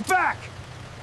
back!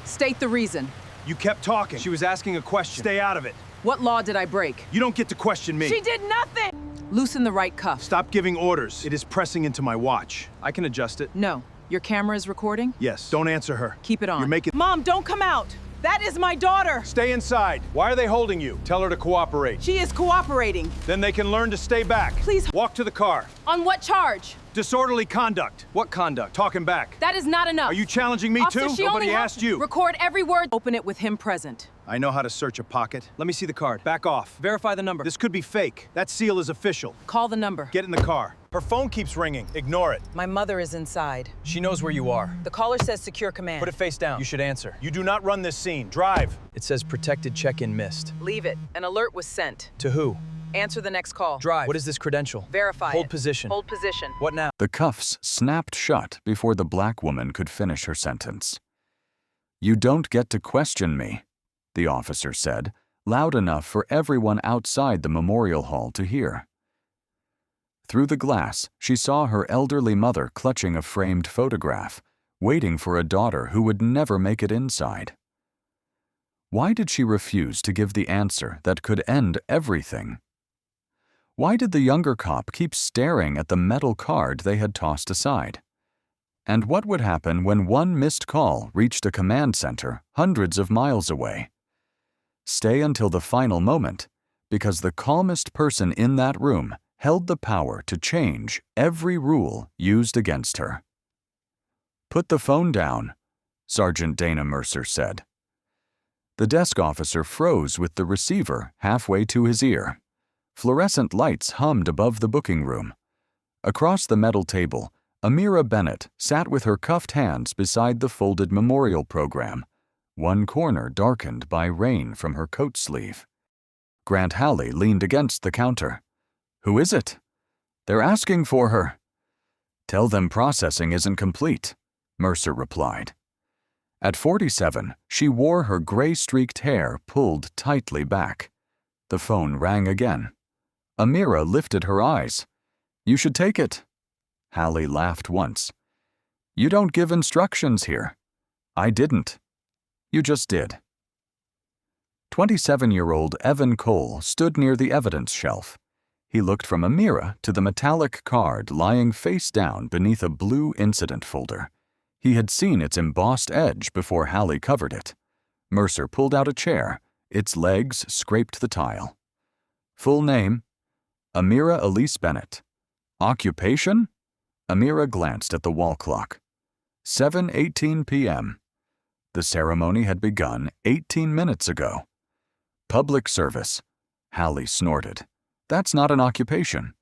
State the reason. You kept talking. She was asking a question. Stay out of it. What law did I break? You don't get to question me. She did nothing! Loosen the right cuff. Stop giving orders. It is pressing into my watch. I can adjust it. No. Your camera is recording? Yes. Don't answer her. Keep it on. You're making... Mom, don't come out! That is my daughter! Stay inside. Why are they holding you? Tell her to cooperate. She is cooperating. Then they can learn to stay back. Please. Walk to the car. On what charge? Disorderly conduct. What conduct? Talking back. That is not enough. Are you challenging me Officer, too? she Nobody only asked you. Record every word. Open it with him present. I know how to search a pocket. Let me see the card. Back off. Verify the number. This could be fake. That seal is official. Call the number. Get in the car. Her phone keeps ringing. Ignore it. My mother is inside. She knows where you are. The caller says secure command. Put it face down. You should answer. You do not run this scene. Drive. It says protected check-in missed. Leave it. An alert was sent. To who? Answer the next call. Drive. What is this credential? Verify Hold it. position. Hold position. What now? The cuffs snapped shut before the black woman could finish her sentence. "You don't get to question me," the officer said, loud enough for everyone outside the memorial hall to hear. Through the glass, she saw her elderly mother clutching a framed photograph, waiting for a daughter who would never make it inside. Why did she refuse to give the answer that could end everything? Why did the younger cop keep staring at the metal card they had tossed aside? And what would happen when one missed call reached a command center hundreds of miles away? Stay until the final moment, because the calmest person in that room held the power to change every rule used against her. "Put the phone down," Sergeant Dana Mercer said. The desk officer froze with the receiver halfway to his ear. Fluorescent lights hummed above the booking room. Across the metal table, Amira Bennett sat with her cuffed hands beside the folded memorial program, one corner darkened by rain from her coat sleeve. Grant Halley leaned against the counter. "Who is it?" "They're asking for her." "Tell them processing isn't complete," Mercer replied. At 47, she wore her gray-streaked hair pulled tightly back. The phone rang again. Amira lifted her eyes. "You should take it." Halley laughed once. "You don't give instructions here." "I didn't." "You just did." 27-year-old Evan Cole stood near the evidence shelf. He looked from Amira to the metallic card lying face down beneath a blue incident folder. He had seen its embossed edge before Halley covered it. Mercer pulled out a chair. Its legs scraped the tile. "Full name?" "Amira Elise Bennett." "Occupation?" Amira glanced at the wall clock. 7:18 p.m. The ceremony had begun 18 minutes ago. "Public service," Halley snorted. "That's not an occupation."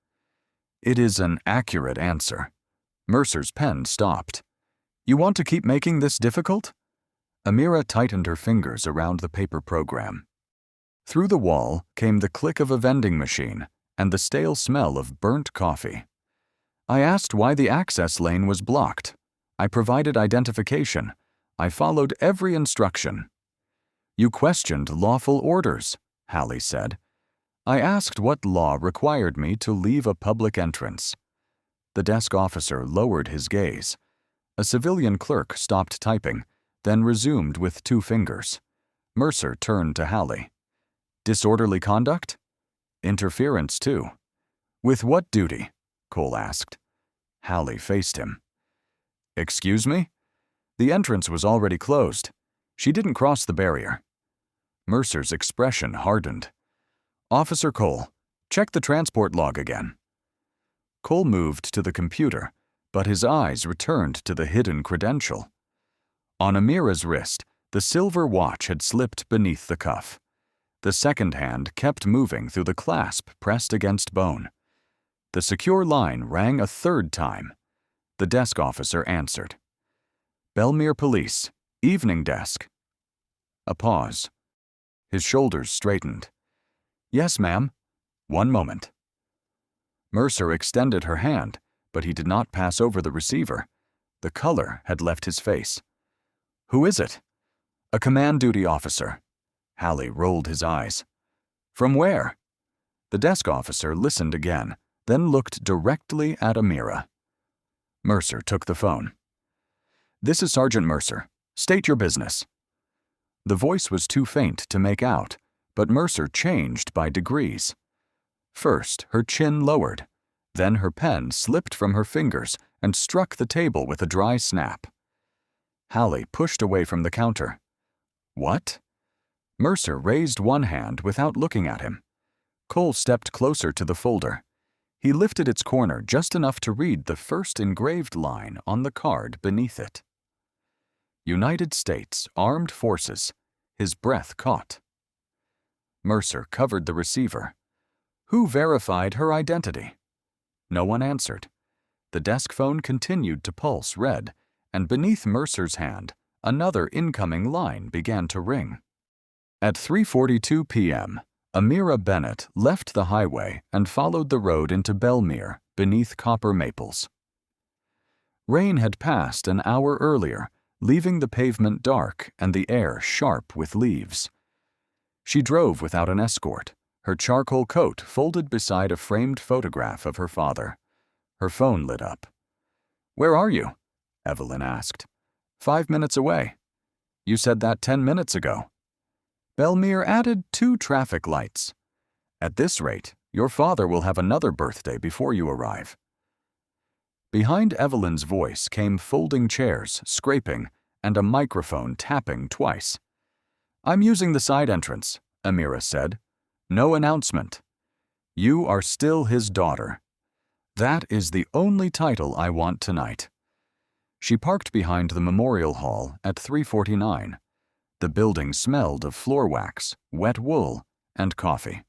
"It is an accurate answer." Mercer's pen stopped. "You want to keep making this difficult?" Amira tightened her fingers around the paper program. Through the wall came the click of a vending machine and the stale smell of burnt coffee. "I asked why the access lane was blocked. I provided identification. I followed every instruction." "You questioned lawful orders," Halley said. "I asked what law required me to leave a public entrance." The desk officer lowered his gaze. A civilian clerk stopped typing, then resumed with 2 fingers. Mercer turned to Halley. "Disorderly conduct?" "Interference, too." "With what duty?" Cole asked. Halley faced him. "Excuse me?" "The entrance was already closed. She didn't cross the barrier." Mercer's expression hardened. "Officer Cole, check the transport log again." Cole moved to the computer, but his eyes returned to the hidden credential. On Amira's wrist, the silver watch had slipped beneath the cuff. The second hand kept moving through the clasp pressed against bone. The secure line rang a 3rd time. The desk officer answered. "Bellmere Police, evening desk." A pause. His shoulders straightened. "Yes, ma'am. One moment." Mercer extended her hand, but he did not pass over the receiver. The color had left his face. "Who is it?" "A command duty officer." Halley rolled his eyes. "From where?" The desk officer listened again, then looked directly at Amira. Mercer took the phone. "This is Sergeant Mercer. State your business." The voice was too faint to make out, but Mercer changed by degrees. First, her chin lowered. Then her pen slipped from her fingers and struck the table with a dry snap. Hallie pushed away from the counter. "What?" Mercer raised one hand without looking at him. Cole stepped closer to the folder. He lifted its corner just enough to read the first engraved line on the card beneath it. United States Armed Forces. His breath caught. Mercer covered the receiver. Who verified her identity? No one answered. The desk phone continued to pulse red, and beneath Mercer's hand, another incoming line began to ring. At 3:42 p.m., Amira Bennett left the highway and followed the road into Bellmere, beneath copper maples. Rain had passed an hour earlier, leaving the pavement dark and the air sharp with leaves. She drove without an escort, her charcoal coat folded beside a framed photograph of her father. Her phone lit up. "Where are you?" Evelyn asked. 5 minutes away. You said that 10 minutes ago. Bellmere added 2 traffic lights. At this rate, your father will have another birthday before you arrive. Behind Evelyn's voice came folding chairs, scraping, and a microphone tapping twice. "I'm using the side entrance," Amira said. "No announcement. You are still his daughter. That is the only title I want tonight." She parked behind the memorial hall at 3:49. The building smelled of floor wax, wet wool, and coffee.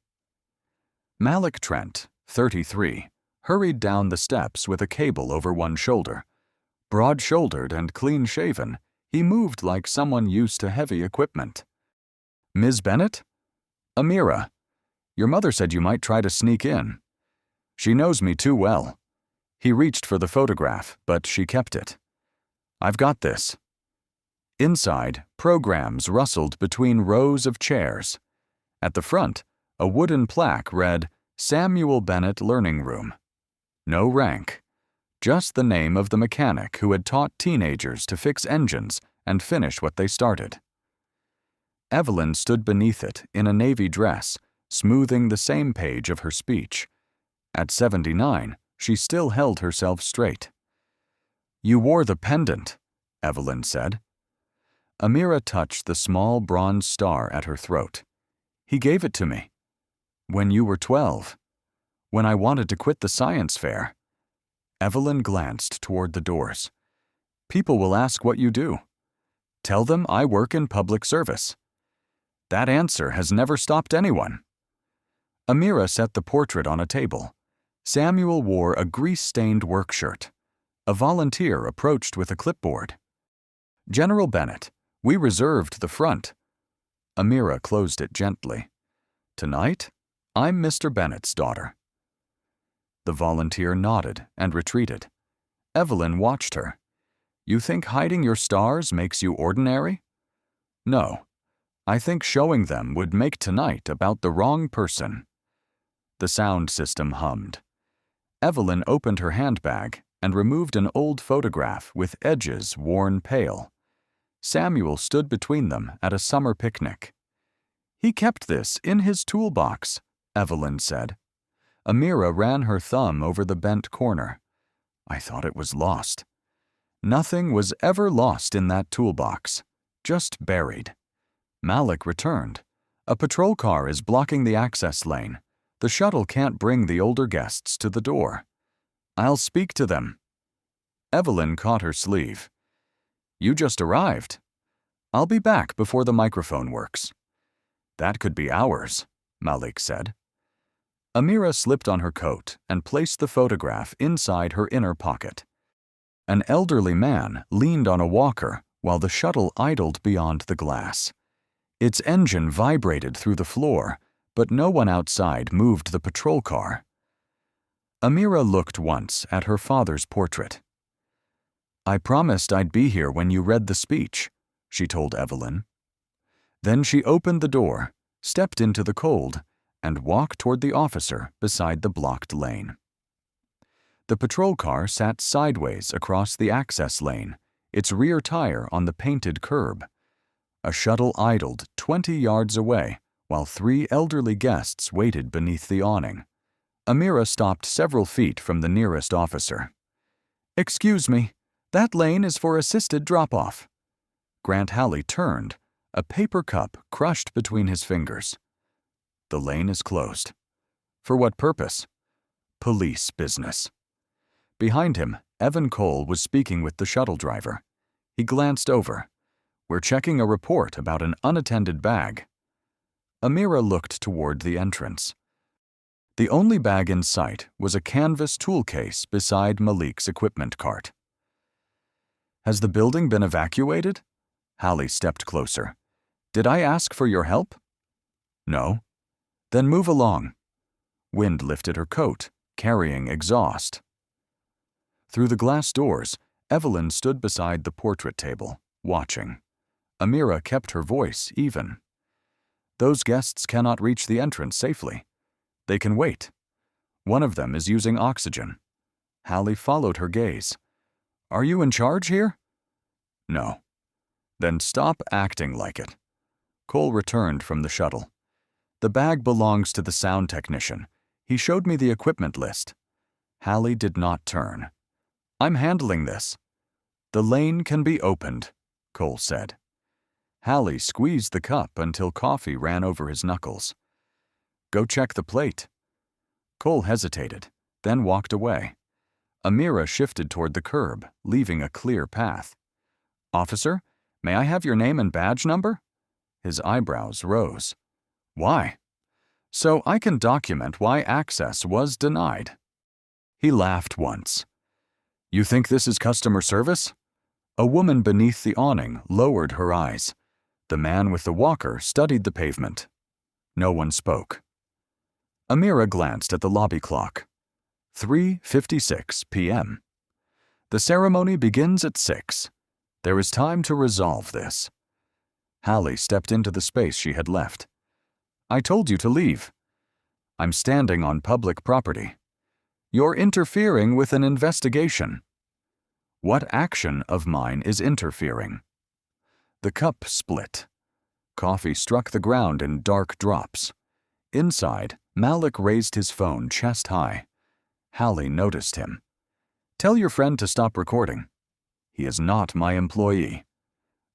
Malik Trent, 33, hurried down the steps with a cable over one shoulder. Broad-shouldered and clean-shaven, he moved like someone used to heavy equipment. "Ms. Bennett?" "Amira. Your mother said you might try to sneak in." "She knows me too well." He reached for the photograph, but she kept it. "I've got this." Inside, programs rustled between rows of chairs. At the front, a wooden plaque read, "Samuel Bennett Learning Room." No rank. Just the name of the mechanic who had taught teenagers to fix engines and finish what they started. Evelyn stood beneath it in a navy dress, smoothing the same page of her speech. At 79, she still held herself straight. "You wore the pendant," Evelyn said. Amira touched the small bronze star at her throat. "He gave it to me." "When you were 12. When I wanted to quit the science fair." Evelyn glanced toward the doors. "People will ask what you do. Tell them I work in public service." That answer has never stopped anyone. Amira set the portrait on a table. Samuel wore a grease-stained work shirt. A volunteer approached with a clipboard. "General Bennett, we reserved the front." Amira closed it gently. "Tonight, I'm Mr. Bennett's daughter." The volunteer nodded and retreated. Evelyn watched her. "You think hiding your stars makes you ordinary?" "No. I think showing them would make tonight about the wrong person." The sound system hummed. Evelyn opened her handbag and removed an old photograph with edges worn pale. Samuel stood between them at a summer picnic. "He kept this in his toolbox," Evelyn said. Amira ran her thumb over the bent corner. "I thought it was lost." Nothing was ever lost in that toolbox, just buried. Malik returned. "A patrol car is blocking the access lane. The shuttle can't bring the older guests to the door." "I'll speak to them." Evelyn caught her sleeve. "You just arrived." "I'll be back before the microphone works." "That could be hours," Malik said. Amira slipped on her coat and placed the photograph inside her inner pocket. An elderly man leaned on a walker while the shuttle idled beyond the glass. Its engine vibrated through the floor, but no one outside moved the patrol car. Amira looked once at her father's portrait. "I promised I'd be here when you read the speech," she told Evelyn. Then she opened the door, stepped into the cold, and walked toward the officer beside the blocked lane. The patrol car sat sideways across the access lane, its rear tire on the painted curb. A shuttle idled 20 yards away, while 3 elderly guests waited beneath the awning. Amira stopped several feet from the nearest officer. "Excuse me, that lane is for assisted drop-off." Grant Halley turned, a paper cup crushed between his fingers. "The lane is closed." "For what purpose?" "Police business." Behind him, Evan Cole was speaking with the shuttle driver. He glanced over. "We're checking a report about an unattended bag." Amira looked toward the entrance. The only bag in sight was a canvas tool case beside Malik's equipment cart. "Has the building been evacuated?" Halley stepped closer. "Did I ask for your help?" "No." "Then move along." Wind lifted her coat, carrying exhaust. Through the glass doors, Evelyn stood beside the portrait table, watching. Amira kept her voice even. "Those guests cannot reach the entrance safely. They can wait. One of them is using oxygen." Halley followed her gaze. "Are you in charge here?" "No." "Then stop acting like it." Cole returned from the shuttle. "The bag belongs to the sound technician. He showed me the equipment list." Halley did not turn. "I'm handling this." "The lane can be opened," Cole said. Halley squeezed the cup until coffee ran over his knuckles. "Go check the plate." Cole hesitated, then walked away. Amira shifted toward the curb, leaving a clear path. "Officer, may I have your name and badge number?" His eyebrows rose. "Why?" "So I can document why access was denied." He laughed once. "You think this is customer service?" A woman beneath the awning lowered her eyes. The man with the walker studied the pavement. No one spoke. Amira glanced at the lobby clock. 3:56 p.m. "The ceremony begins at 6. There is time to resolve this." Halley stepped into the space she had left. "I told you to leave." "I'm standing on public property." "You're interfering with an investigation." "What action of mine is interfering?" The cup split. Coffee struck the ground in dark drops. Inside, Malik raised his phone chest high. Halley noticed him. "Tell your friend to stop recording." "He is not my employee."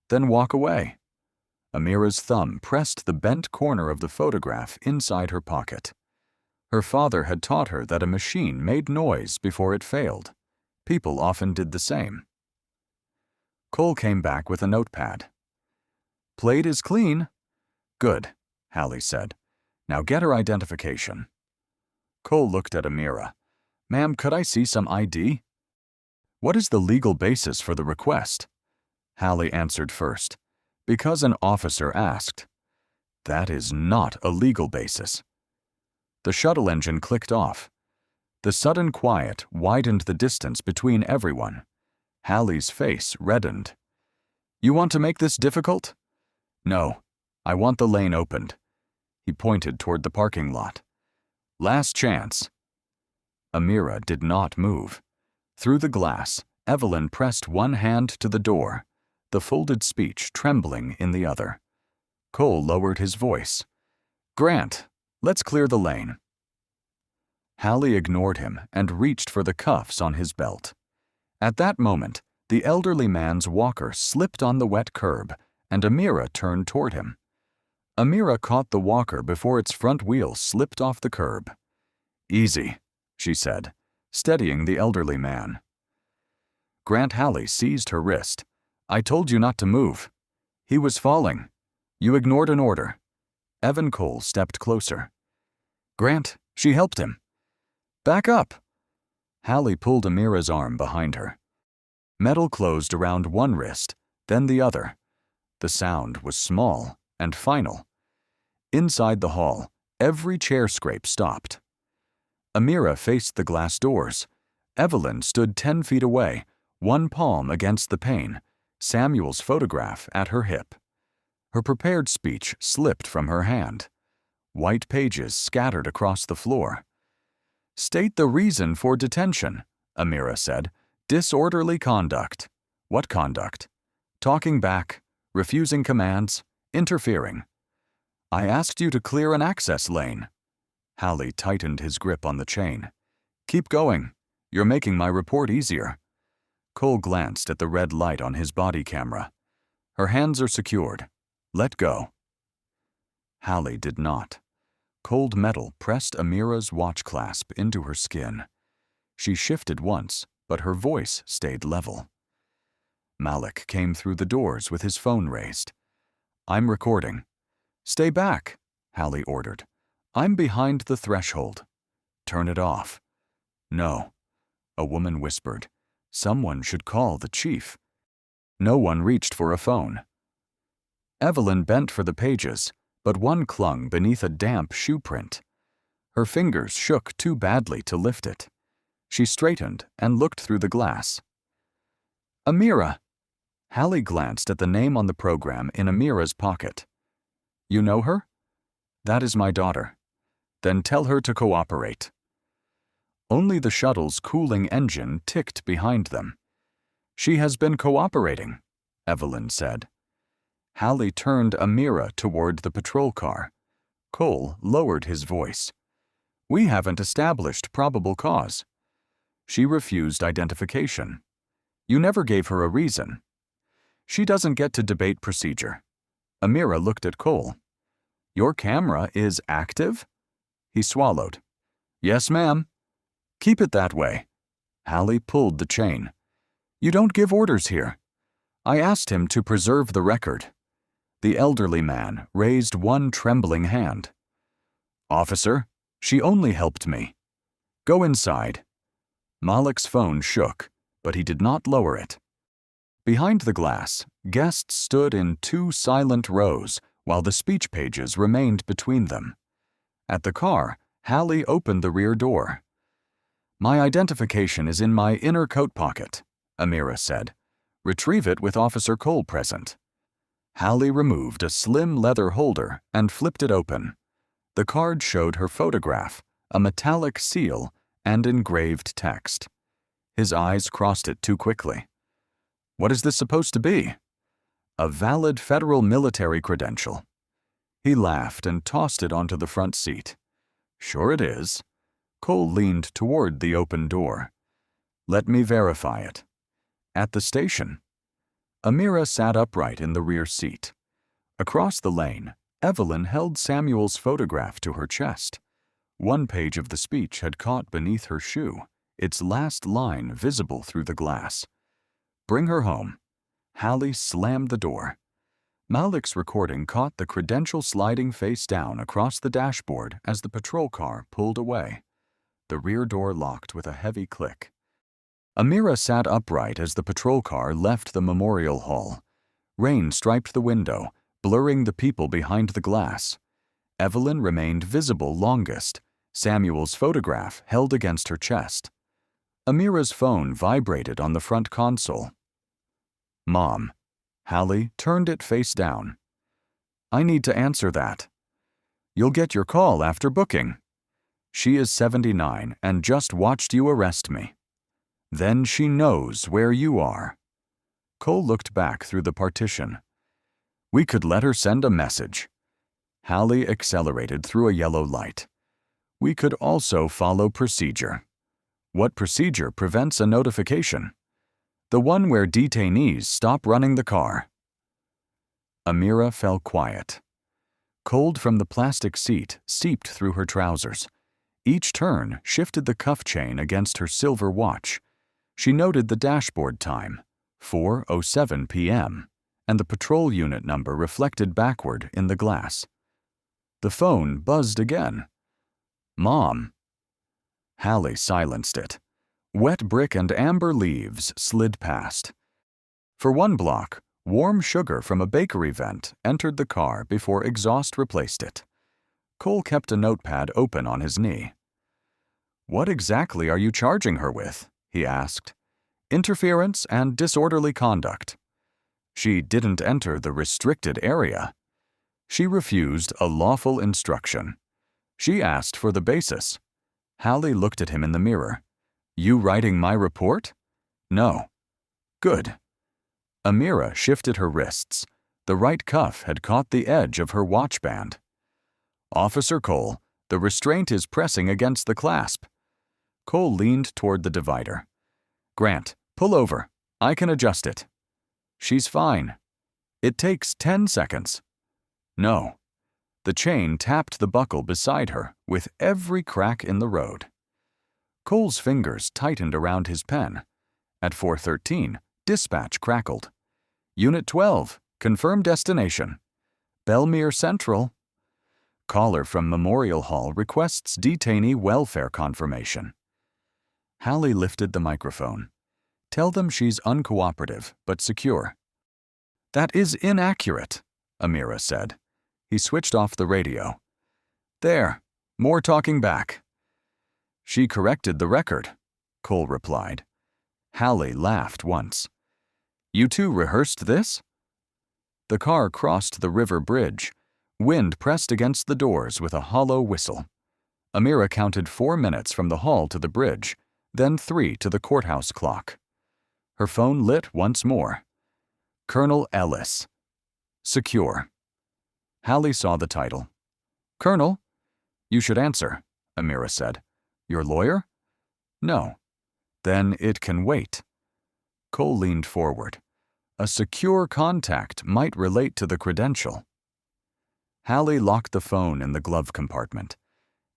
"Then walk away." Amira's thumb pressed the bent corner of the photograph inside her pocket. Her father had taught her that a machine made noise before it failed. People often did the same. Cole came back with a notepad. "Plate is clean." "Good," Halley said. "Now get her identification." Cole looked at Amira. "Ma'am, could I see some ID?" "What is the legal basis for the request?" Halley answered first. "Because an officer asked." "That is not a legal basis." The shuttle engine clicked off. The sudden quiet widened the distance between everyone. Halley's face reddened. "You want to make this difficult?" "No. I want the lane opened." He pointed toward the parking lot. "Last chance." Amira did not move. Through the glass, Evelyn pressed one hand to the door, the folded speech trembling in the other. Cole lowered his voice. "Grant, let's clear the lane." Halley ignored him and reached for the cuffs on his belt. At that moment, the elderly man's walker slipped on the wet curb, and Amira turned toward him. Amira caught the walker before its front wheel slipped off the curb. "Easy," she said, steadying the elderly man. Grant Halley seized her wrist. "I told you not to move." "He was falling. You ignored an order." Evan Cole stepped closer. "Grant, she helped him." "Back up." Halley pulled Amira's arm behind her. Metal closed around one wrist, then the other. The sound was small and final. Inside the hall, every chair scrape stopped. Amira faced the glass doors. Evelyn stood 10 feet away, one palm against the pane, Samuel's photograph at her hip. Her prepared speech slipped from her hand. White pages scattered across the floor. "State the reason for detention," Amira said. "Disorderly conduct." What conduct? Talking back, refusing commands, interfering. I asked you to clear an access lane. Hallie tightened his grip on the chain. Keep going. You're making my report easier. Cole glanced at the red light on his body camera. Her hands are secured. Let go. Hallie did not. Cold metal pressed Amira's watch clasp into her skin. She shifted once, but her voice stayed level. Malik came through the doors with his phone raised. I'm recording. Stay back, Hallie ordered. I'm behind the threshold. Turn it off. No, a woman whispered. Someone should call the chief. No one reached for a phone. Evelyn bent for the pages, but one clung beneath a damp shoe print. Her fingers shook too badly to lift it. She straightened and looked through the glass. Amira. Hallie glanced at the name on the program in Amira's pocket. You know her? That is my daughter. Then tell her to cooperate. Only the shuttle's cooling engine ticked behind them. She has been cooperating, Evelyn said. Hallie turned Amira toward the patrol car. Cole lowered his voice. We haven't established probable cause. She refused identification. You never gave her a reason. She doesn't get to debate procedure. Amira looked at Cole. Your camera is active? He swallowed. Yes, ma'am. Keep it that way. Hallie pulled the chain. You don't give orders here. I asked him to preserve the record. The elderly man raised one trembling hand. Officer, she only helped me. Go inside. Malik's phone shook, but he did not lower it. Behind the glass, guests stood in two silent rows while the speech pages remained between them. At the car, Hallie opened the rear door. My identification is in my inner coat pocket, Amira said. Retrieve it with Officer Cole present. Hallie removed a slim leather holder and flipped it open. The card showed her photograph, a metallic seal, and engraved text. His eyes crossed it too quickly. What is this supposed to be? A valid federal military credential. He laughed and tossed it onto the front seat. Sure it is. Cole leaned toward the open door. Let me verify it. At the station. Amira sat upright in the rear seat. Across the lane, Evelyn held Samuel's photograph to her chest. One page of the speech had caught beneath her shoe, its last line visible through the glass. Bring her home. Hallie slammed the door. Malik's recording caught the credential sliding face down across the dashboard as the patrol car pulled away. The rear door locked with a heavy click. Amira sat upright as the patrol car left the memorial hall. Rain striped the window, blurring the people behind the glass. Evelyn remained visible longest, Samuel's photograph held against her chest. Amira's phone vibrated on the front console. Mom. Hallie turned it face down. I need to answer that. You'll get your call after booking. She is 79 and just watched you arrest me. Then she knows where you are. Cole looked back through the partition. We could let her send a message. Hallie accelerated through a yellow light. We could also follow procedure. What procedure prevents a notification? The one where detainees stop running the car. Amira fell quiet. Cold from the plastic seat seeped through her trousers. Each turn shifted the cuff chain against her silver watch. She noted the dashboard time, 4:07 p.m., and the patrol unit number reflected backward in the glass. The phone buzzed again. Mom. Hallie silenced it. Wet brick and amber leaves slid past. For one block, warm sugar from a bakery vent entered the car before exhaust replaced it. Cole kept a notepad open on his knee. What exactly are you charging her with? He asked. Interference and disorderly conduct. She didn't enter the restricted area. She refused a lawful instruction. She asked for the basis. Hallie looked at him in the mirror. You writing my report? No. Good. Amira shifted her wrists. The right cuff had caught the edge of her watch band. "Officer Cole, the restraint is pressing against the clasp." Cole leaned toward the divider. "Grant, pull over. I can adjust it." "She's fine. It takes 10 seconds." "No." The chain tapped the buckle beside her with every crack in the road. Cole's fingers tightened around his pen. At 4:13, dispatch crackled. "Unit 12, confirm destination. Bellmere Central." Caller from Memorial Hall requests detainee welfare confirmation. Hallie lifted the microphone. "Tell them she's uncooperative, but secure." "That is inaccurate," Amira said. He switched off the radio. "There, more talking back." "She corrected the record," Cole replied. Hallie laughed once. "You two rehearsed this?" The car crossed the river bridge. Wind pressed against the doors with a hollow whistle. Amira counted 4 minutes from the hall to the bridge, then 3 to the courthouse clock. Her phone lit once more. Colonel Ellis. Secure. Hallie saw the title. "Colonel?" "You should answer," Amira said. "Your lawyer?" "No." "Then it can wait." Cole leaned forward. A secure contact might relate to the credential. Hallie locked the phone in the glove compartment.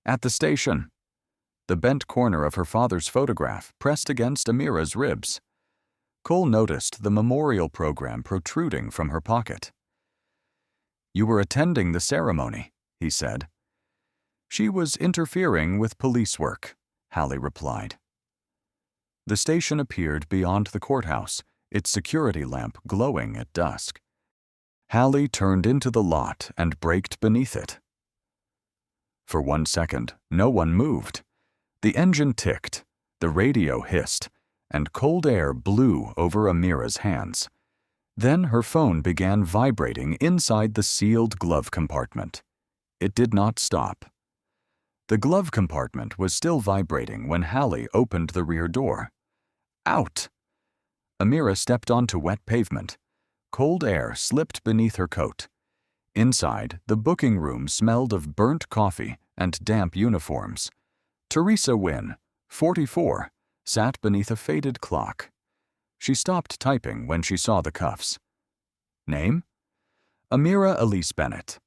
"At the station." The bent corner of her father's photograph pressed against Amira's ribs. Cole noticed the memorial program protruding from her pocket. "You were attending the ceremony," he said. "She was interfering with police work," Hallie replied. The station appeared beyond the courthouse, its security lamp glowing at dusk. Hallie turned into the lot and braked beneath it. For 1 second, no one moved. The engine ticked, the radio hissed, and cold air blew over Amira's hands. Then her phone began vibrating inside the sealed glove compartment. It did not stop. The glove compartment was still vibrating when Hallie opened the rear door. "Out!" Amira stepped onto wet pavement. Cold air slipped beneath her coat. Inside, the booking room smelled of burnt coffee and damp uniforms. Teresa Wynne, 44, sat beneath a faded clock. She stopped typing when she saw the cuffs. "Name?" "Amira Elise Bennett."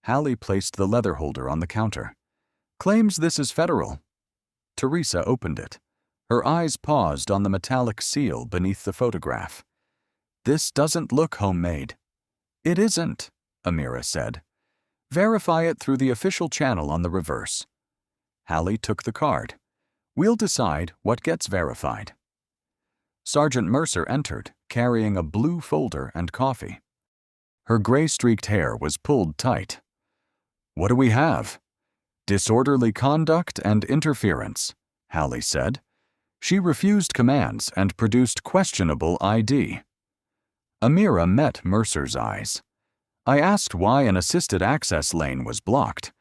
Hallie placed the leather holder on the counter. "Claims this is federal." Teresa opened it. Her eyes paused on the metallic seal beneath the photograph. "This doesn't look homemade." "It isn't," Amira said. "Verify it through the official channel on the reverse." Hallie took the card. "We'll decide what gets verified." Sergeant Mercer entered, carrying a blue folder and coffee. Her gray-streaked hair was pulled tight. "What do we have?" "Disorderly conduct and interference," Hallie said. She refused commands and produced questionable ID. Amira met Mercer's eyes. "I asked why an assisted access lane was blocked.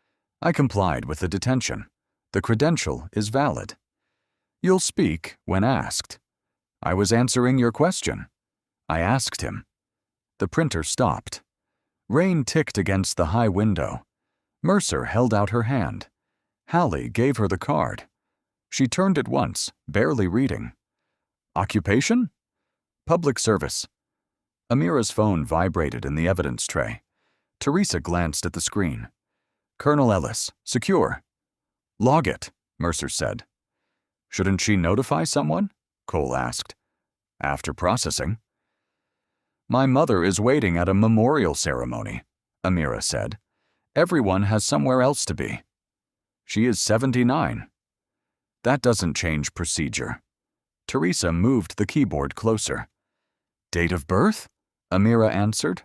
I complied with the detention. The credential is valid." "You'll speak when asked." "I was answering your question." "I asked him." The printer stopped. Rain ticked against the high window. Mercer held out her hand. Hallie gave her the card. She turned it once, barely reading. "Occupation?" "Public service." Amira's phone vibrated in the evidence tray. Teresa glanced at the screen. "Colonel Ellis, secure." "Log it," Mercer said. "Shouldn't she notify someone?" Cole asked. "After processing." "My mother is waiting at a memorial ceremony," Amira said. "Everyone has somewhere else to be." "She is 79. "That doesn't change procedure." Teresa moved the keyboard closer. "Date of birth?" Amira answered.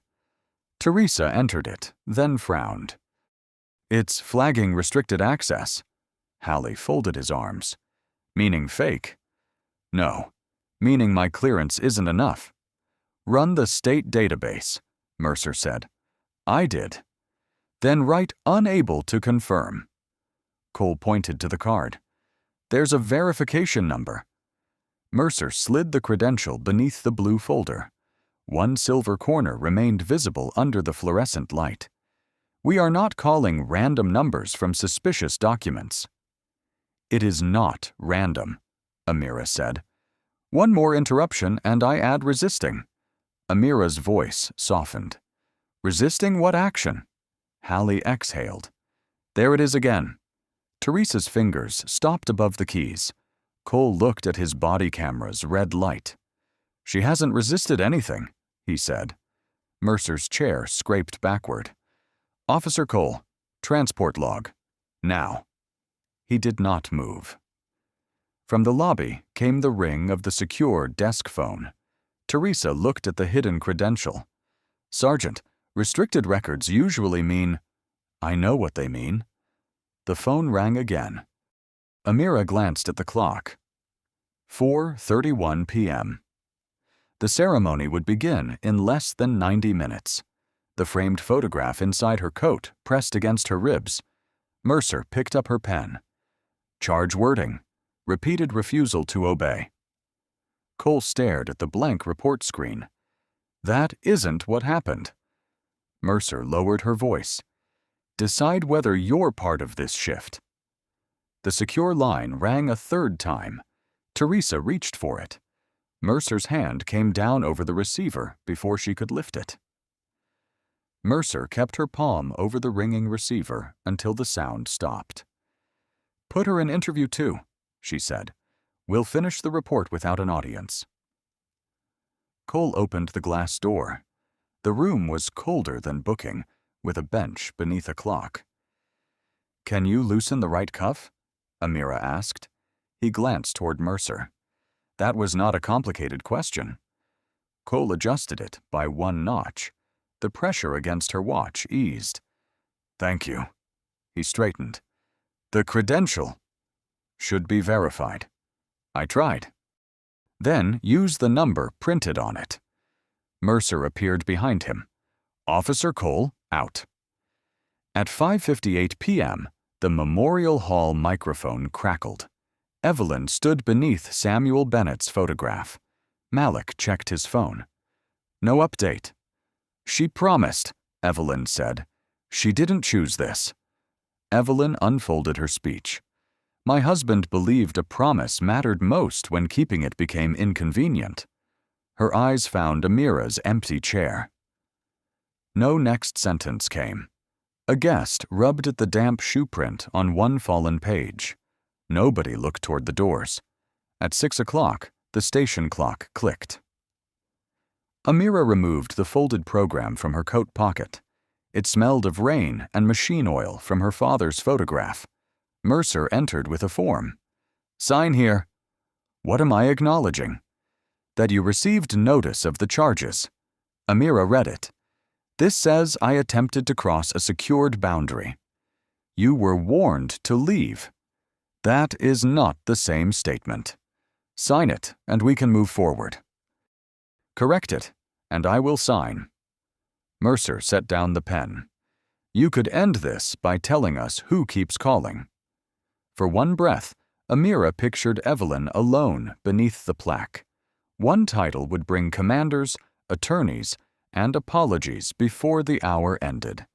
Teresa entered it, then frowned. "It's flagging restricted access." Hallie folded his arms. "Meaning fake?" "No. Meaning my clearance isn't enough." "Run the state database," Mercer said. "I did." "Then write unable to confirm." Cole pointed to the card. "There's a verification number." Mercer slid the credential beneath the blue folder. One silver corner remained visible under the fluorescent light. We are not calling random numbers from suspicious documents. It is not random, Amira said. One more interruption and I add resisting. Amira's voice softened. Resisting what action? Hallie exhaled. There it is again. Teresa's fingers stopped above the keys. Cole looked at his body camera's red light. She hasn't resisted anything, he said. Mercer's chair scraped backward. Officer Cole, transport log. Now. He did not move. From the lobby came the ring of the secure desk phone. Teresa looked at the hidden credential. Sergeant, restricted records usually mean… I know what they mean. The phone rang again. Amira glanced at the clock. 4:31 p.m. The ceremony would begin in less than 90 minutes. The framed photograph inside her coat pressed against her ribs. Mercer picked up her pen. Charge wording. Repeated refusal to obey. Cole stared at the blank report screen. That isn't what happened. Mercer lowered her voice. Decide whether you're part of this shift. The secure line rang a third time. Teresa reached for it. Mercer's hand came down over the receiver before she could lift it. Mercer kept her palm over the ringing receiver until the sound stopped. Put her in interview 2, she said. We'll finish the report without an audience. Cole opened the glass door. The room was colder than booking, with a bench beneath a clock. Can you loosen the right cuff? Amira asked. He glanced toward Mercer. That was not a complicated question. Cole adjusted it by 1 notch. The pressure against her watch eased. Thank you. He straightened. The credential should be verified. I tried. Then use the number printed on it. Mercer appeared behind him. Officer Cole, out. At 5:58 p.m., the Memorial Hall microphone crackled. Evelyn stood beneath Samuel Bennett's photograph. Malik checked his phone. No update. She promised, Evelyn said. She didn't choose this. Evelyn unfolded her speech. My husband believed a promise mattered most when keeping it became inconvenient. Her eyes found Amira's empty chair. No next sentence came. A guest rubbed at the damp shoe print on one fallen page. Nobody looked toward the doors. At 6 o'clock, the station clock clicked. Amira removed the folded program from her coat pocket. It smelled of rain and machine oil from her father's photograph. Mercer entered with a form. Sign here. What am I acknowledging? That you received notice of the charges. Amira read it. This says I attempted to cross a secured boundary. You were warned to leave. That is not the same statement. Sign it, and we can move forward. Correct it, and I will sign. Mercer set down the pen. You could end this by telling us who keeps calling. For one breath, Amira pictured Evelyn alone beneath the plaque. One title would bring commanders, attorneys, and apologies before the hour ended.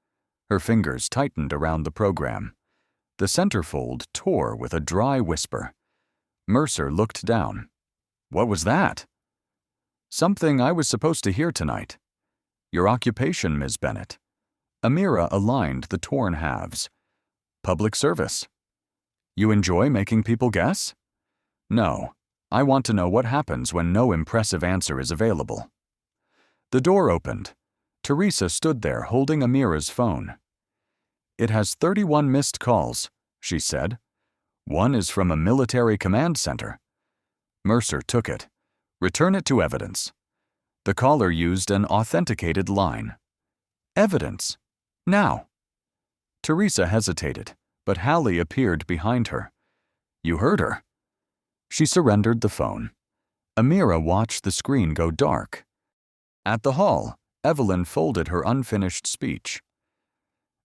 Her fingers tightened around the program. The centerfold tore with a dry whisper. Mercer looked down. What was that? Something I was supposed to hear tonight. Your occupation, Ms. Bennett. Amira aligned the torn halves. Public service. You enjoy making people guess? No. I want to know what happens when no impressive answer is available. The door opened. Teresa stood there holding Amira's phone. It has 31 missed calls, she said. One is from a military command center. Mercer took it. Return it to evidence. The caller used an authenticated line. Evidence. Now. Teresa hesitated, but Hallie appeared behind her. You heard her. She surrendered the phone. Amira watched the screen go dark. At the hall, Evelyn folded her unfinished speech.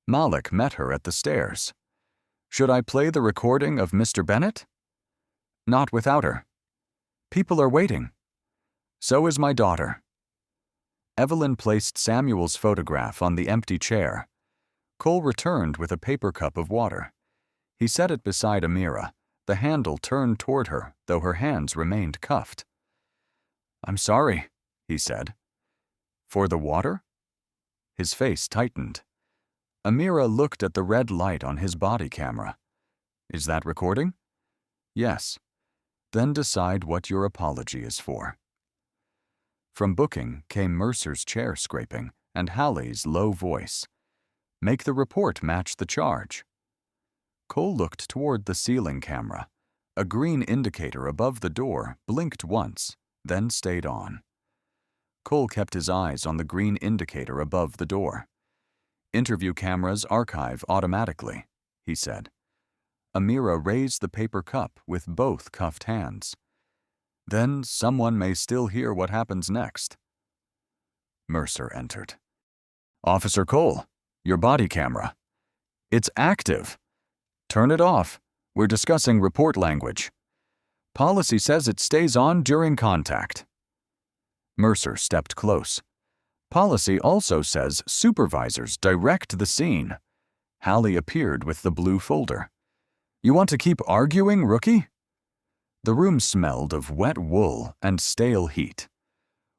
Malik met her at the stairs. Should I play the recording of Mr. Bennett? Not without her. People are waiting. So is my daughter. Evelyn placed Samuel's photograph on the empty chair. Cole returned with a paper cup of water. He set it beside Amira, the handle turned toward her, though her hands remained cuffed. "I'm sorry," he said. "For the water?" His face tightened. Amira looked at the red light on his body camera. "Is that recording?" "Yes." "Then decide what your apology is for." From booking came Mercer's chair scraping and Hallie's low voice. "Make the report match the charge." Cole looked toward the ceiling camera. A green indicator above the door blinked once, then stayed on. Cole kept his eyes on the green indicator above the door. "Interview cameras archive automatically," he said. Amira raised the paper cup with both cuffed hands. "Then someone may still hear what happens next." Mercer entered. "Officer Cole, your body camera. It's active. Turn it off. We're discussing report language. Policy says it stays on during contact." Mercer stepped close. "Policy also says supervisors direct the scene." Hallie appeared with the blue folder. "You want to keep arguing, rookie?" The room smelled of wet wool and stale heat.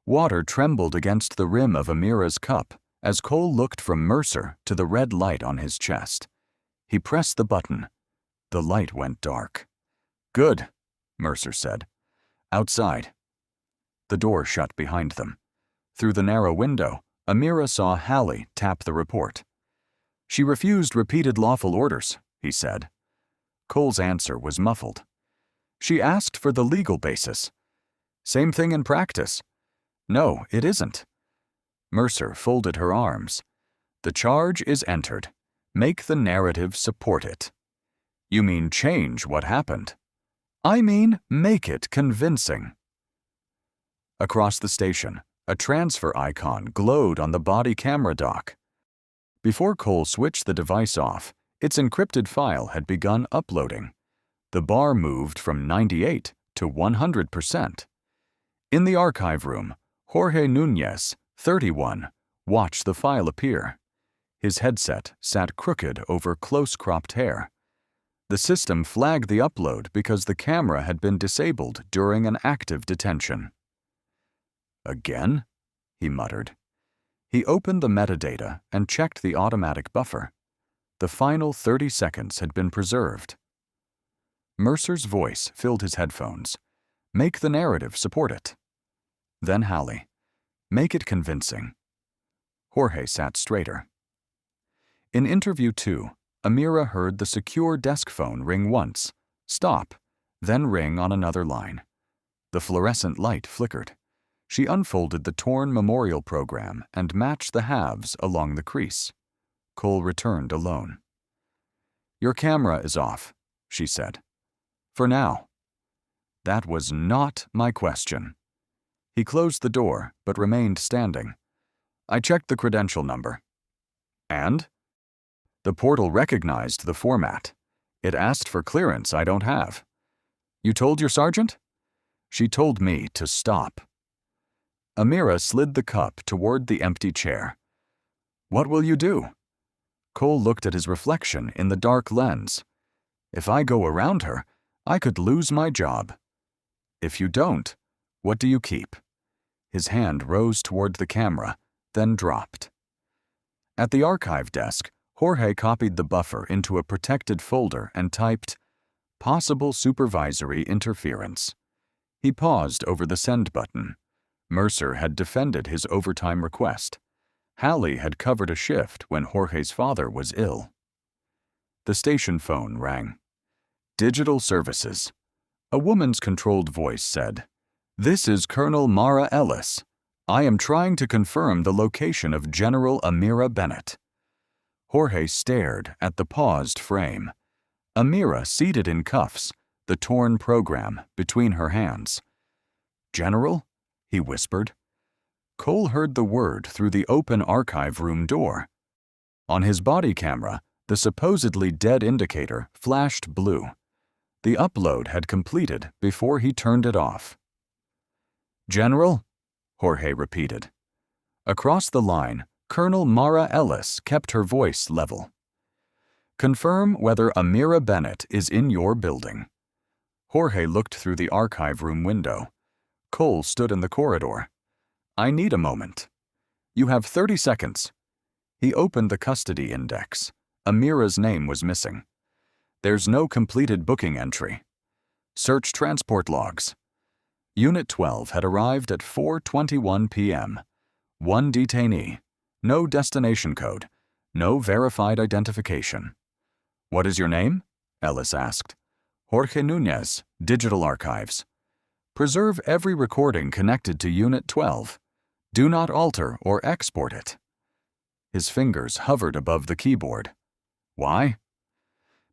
Water trembled against the rim of Amira's cup as Cole looked from Mercer to the red light on his chest. He pressed the button. The light went dark. "Good," Mercer said. "Outside." The door shut behind them. Through the narrow window, Amira saw Hallie tap the report. "She refused repeated lawful orders," he said. Cole's answer was muffled. "She asked for the legal basis." "Same thing in practice." "No, it isn't." Mercer folded her arms. "The charge is entered. Make the narrative support it." "You mean change what happened?" "I mean make it convincing." Across the station, a transfer icon glowed on the body camera dock. Before Cole switched the device off, its encrypted file had begun uploading. The bar moved from 98 to 100%. In the archive room, Jorge Nunez, 31, watched the file appear. His headset sat crooked over close-cropped hair. The system flagged the upload because the camera had been disabled during an active detention. "Again?" he muttered. He opened the metadata and checked the automatic buffer. The final 30 seconds had been preserved. Mercer's voice filled his headphones. "Make the narrative support it." Then Hallie. "Make it convincing." Jorge sat straighter. In interview 2, Amira heard the secure desk phone ring once, stop, then ring on another line. The fluorescent light flickered. She unfolded the torn memorial program and matched the halves along the crease. Cole returned alone. "Your camera is off," she said. "For now." "That was not my question." He closed the door, but remained standing. "I checked the credential number." "And?" "The portal recognized the format. It asked for clearance I don't have." "You told your sergeant?" "She told me to stop." Amira slid the cup toward the empty chair. "What will you do?" Cole looked at his reflection in the dark lens. "If I go around her, I could lose my job." "If you don't, what do you keep?" His hand rose toward the camera, then dropped. At the archive desk, Jorge copied the buffer into a protected folder and typed, "Possible supervisory interference." He paused over the send button. Mercer had defended his overtime request. Hallie had covered a shift when Jorge's father was ill. The station phone rang. "Digital Services." A woman's controlled voice said, "This is Colonel Mara Ellis. I am trying to confirm the location of General Amira Bennett." Jorge stared at the paused frame. Amira seated in cuffs, the torn program between her hands. "General?" he whispered. Cole heard the word through the open archive room door. On his body camera, the supposedly dead indicator flashed blue. The upload had completed before he turned it off. "General?" Jorge repeated. Across the line, Colonel Mara Ellis kept her voice level. Confirm whether Amira Bennett is in your building. Jorge looked through the archive room window. Cole stood in the corridor. I need a moment. You have 30 seconds. He opened the custody index. Amira's name was missing. There's no completed booking entry. Search transport logs. Unit 12 had arrived at 4:21 p.m. One detainee. No destination code. No verified identification. What is your name? Ellis asked. Jorge Nunez, Digital Archives. Preserve every recording connected to Unit 12. Do not alter or export it. His fingers hovered above the keyboard. Why?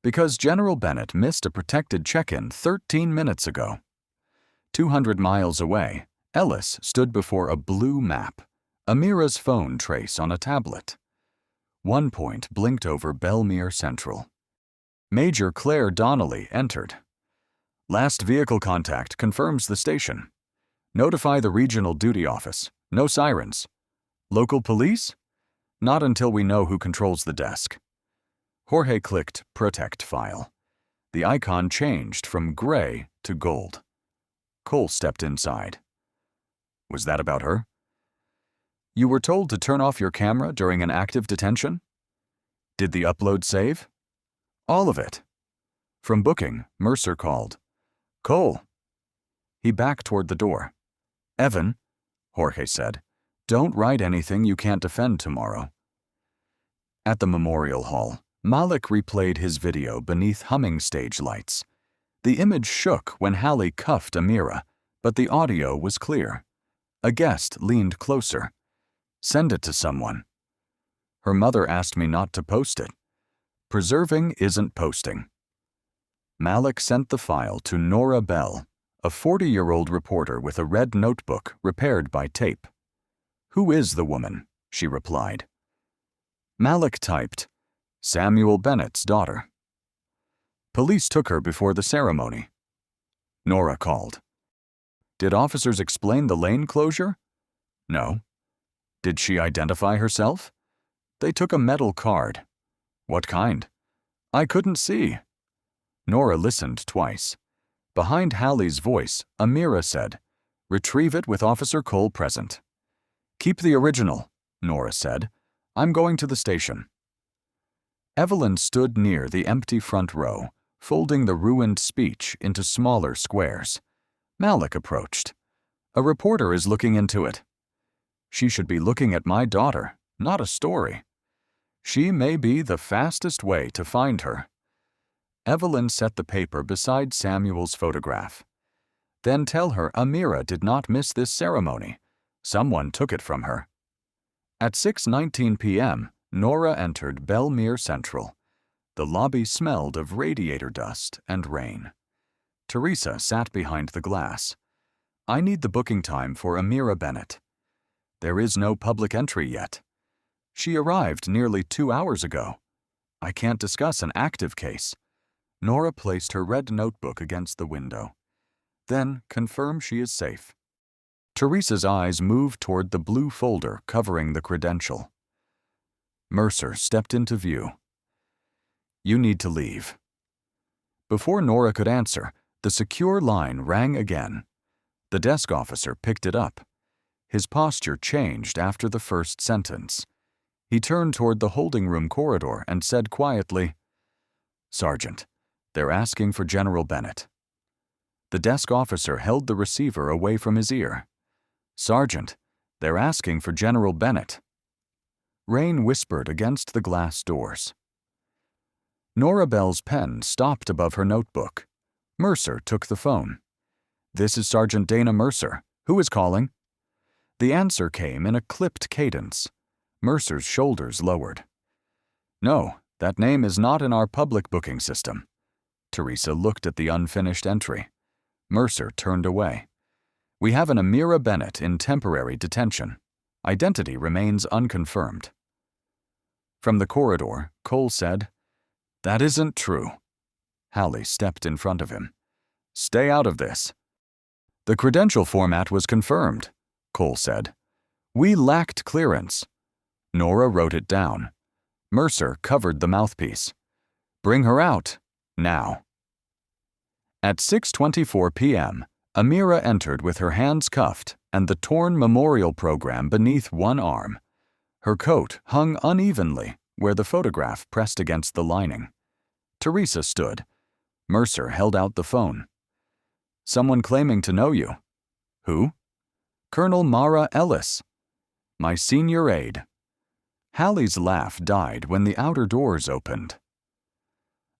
Because General Bennett missed a protected check-in 13 minutes ago. 200 miles away, Ellis stood before a blue map, Amira's phone trace on a tablet. One point blinked over Bellmere Central. Major Claire Donnelly entered. Last vehicle contact confirms the station. Notify the regional duty office. No sirens. Local police? Not until we know who controls the desk. Jorge clicked Protect File. The icon changed from gray to gold. Cole stepped inside. Was that about her? You were told to turn off your camera during an active detention? Did the upload save? All of it. From booking, Mercer called. Cole. He backed toward the door. Evan, Jorge said, don't write anything you can't defend tomorrow. At the memorial hall, Malik replayed his video beneath humming stage lights. The image shook when Hallie cuffed Amira, but the audio was clear. A guest leaned closer. Send it to someone. Her mother asked me not to post it. Preserving isn't posting. Malik sent the file to Nora Bell, a 40-year-old reporter with a red notebook repaired by tape. Who is the woman? She replied. Malik typed, Samuel Bennett's daughter. Police took her before the ceremony. Nora called. Did officers explain the lane closure? No. Did she identify herself? They took a metal card. What kind? I couldn't see. Nora listened twice. Behind Hallie's voice, Amira said, Retrieve it with Officer Cole present. Keep the original, Nora said. I'm going to the station. Evelyn stood near the empty front row, folding the ruined speech into smaller squares. Malik approached. A reporter is looking into it. She should be looking at my daughter, not a story. She may be the fastest way to find her. Evelyn set the paper beside Samuel's photograph. Then tell her Amira did not miss this ceremony. Someone took it from her. At 6:19 p.m., Nora entered Bellmere Central. The lobby smelled of radiator dust and rain. Teresa sat behind the glass. I need the booking time for Amira Bennett. There is no public entry yet. She arrived nearly 2 hours ago. I can't discuss an active case. Nora placed her red notebook against the window. Then confirm she is safe. Teresa's eyes moved toward the blue folder covering the credential. Mercer stepped into view. You need to leave. Before Nora could answer, the secure line rang again. The desk officer picked it up. His posture changed after the first sentence. He turned toward the holding room corridor and said quietly, Sergeant, they're asking for General Bennett. The desk officer held the receiver away from his ear. Sergeant, they're asking for General Bennett. Rain whispered against the glass doors. Nora Bell's pen stopped above her notebook. Mercer took the phone. This is Sergeant Dana Mercer. Who is calling? The answer came in a clipped cadence. Mercer's shoulders lowered. No, that name is not in our public booking system. Teresa looked at the unfinished entry. Mercer turned away. We have an Amira Bennett in temporary detention. Identity remains unconfirmed. From the corridor, Cole said, That isn't true. Hallie stepped in front of him. Stay out of this. The credential format was confirmed, Cole said. We lacked clearance. Nora wrote it down. Mercer covered the mouthpiece. Bring her out, now. At 6:24 p.m., Amira entered with her hands cuffed and the torn memorial program beneath one arm. Her coat hung unevenly where the photograph pressed against the lining. Teresa stood. Mercer held out the phone. Someone claiming to know you. Who? Colonel Mara Ellis. My senior aide. Hallie's laugh died when the outer doors opened.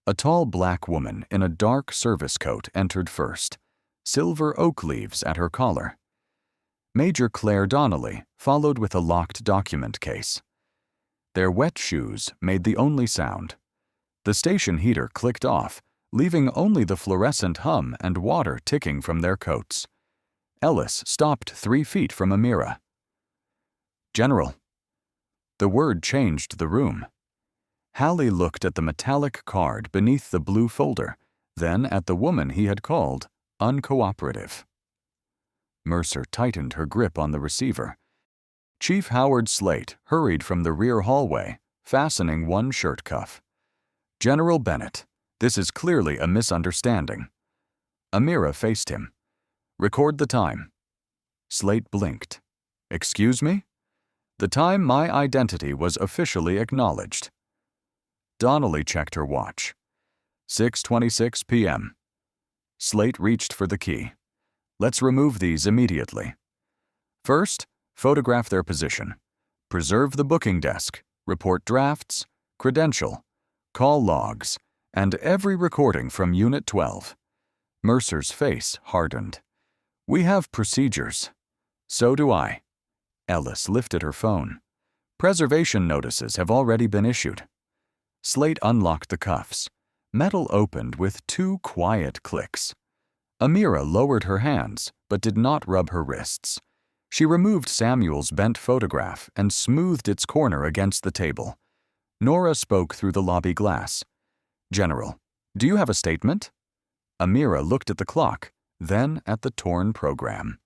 A tall black woman in a dark service coat entered first, silver oak leaves at her collar. Major Claire Donnelly followed with a locked document case. Their wet shoes made the only sound. The station heater clicked off, leaving only the fluorescent hum and water ticking from their coats. Ellis stopped 3 feet from Amira. General. The word changed the room. Hallie looked at the metallic card beneath the blue folder, then at the woman he had called uncooperative. Mercer tightened her grip on the receiver. Chief Howard Slate hurried from the rear hallway, fastening one shirt cuff. General Bennett, this is clearly a misunderstanding. Amira faced him. Record the time. Slate blinked. Excuse me? The time my identity was officially acknowledged. Donnelly checked her watch. 6:26 p.m. Slate reached for the key. Let's remove these immediately. First, photograph their position. Preserve the booking desk, report drafts, credential, call logs, and every recording from Unit 12. Mercer's face hardened. We have procedures. So do I. Ellis lifted her phone. Preservation notices have already been issued. Slate unlocked the cuffs. Metal opened with 2 quiet clicks. Amira lowered her hands, but did not rub her wrists. She removed Samuel's bent photograph and smoothed its corner against the table. Nora spoke through the lobby glass. General, do you have a statement? Amira looked at the clock, then at the torn program.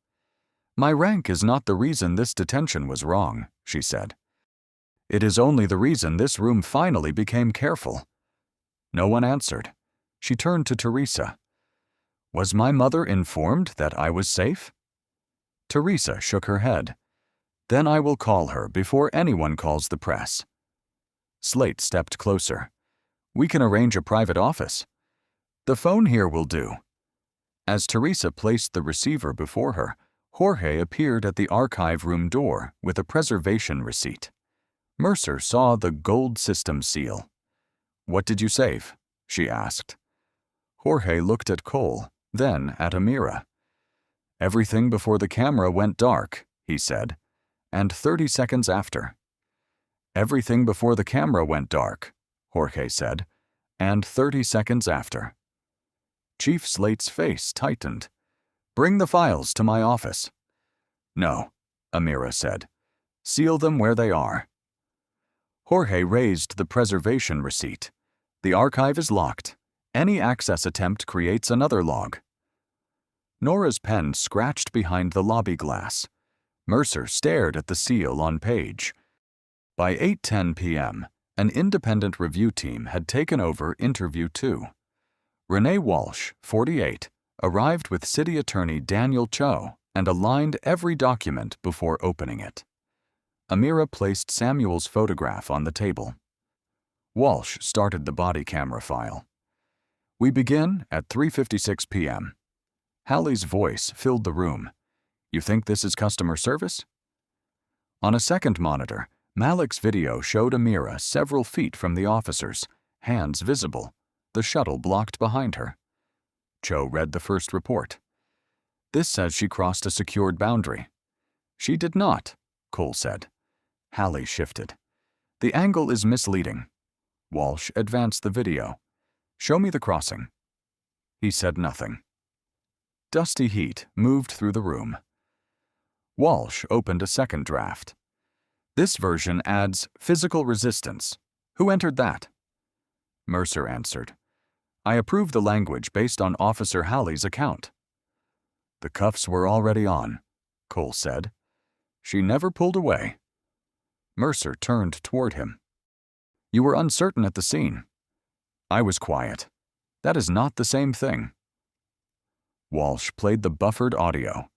My rank is not the reason this detention was wrong, she said. It is only the reason this room finally became careful. No one answered. She turned to Teresa. Was my mother informed that I was safe? Teresa shook her head. Then I will call her before anyone calls the press. Slate stepped closer. We can arrange a private office. The phone here will do. As Teresa placed the receiver before her, Jorge appeared at the archive room door with a preservation receipt. Mercer saw the gold system seal. What did you save? She asked. Jorge looked at Cole, then at Amira. Everything before the camera went dark, he said, and 30 seconds after. Everything before the camera went dark, Jorge said, and 30 seconds after. Chief Slate's face tightened. Bring the files to my office. No, Amira said. Seal them where they are. Jorge raised the preservation receipt. The archive is locked. Any access attempt creates another log. Nora's pen scratched behind the lobby glass. Mercer stared at the seal on page. By 8:10 p.m., an independent review team had taken over Interview 2. Renee Walsh, 48, arrived with City Attorney Daniel Cho and aligned every document before opening it. Amira placed Samuel's photograph on the table. Walsh started the body camera file. We begin at 3:56 p.m. Hallie's voice filled the room. You think this is customer service? On a second monitor, Malik's video showed Amira several feet from the officers, hands visible, the shuttle blocked behind her. Cho read the first report. This says she crossed a secured boundary. She did not, Cole said. Hallie shifted. The angle is misleading. Walsh advanced the video. Show me the crossing. He said nothing. Dusty heat moved through the room. Walsh opened a second draft. This version adds physical resistance. Who entered that? Mercer answered. I approve the language based on Officer Hallie's account. The cuffs were already on, Cole said. She never pulled away. Mercer turned toward him. You were uncertain at the scene. I was quiet. That is not the same thing. Walsh played the buffered audio.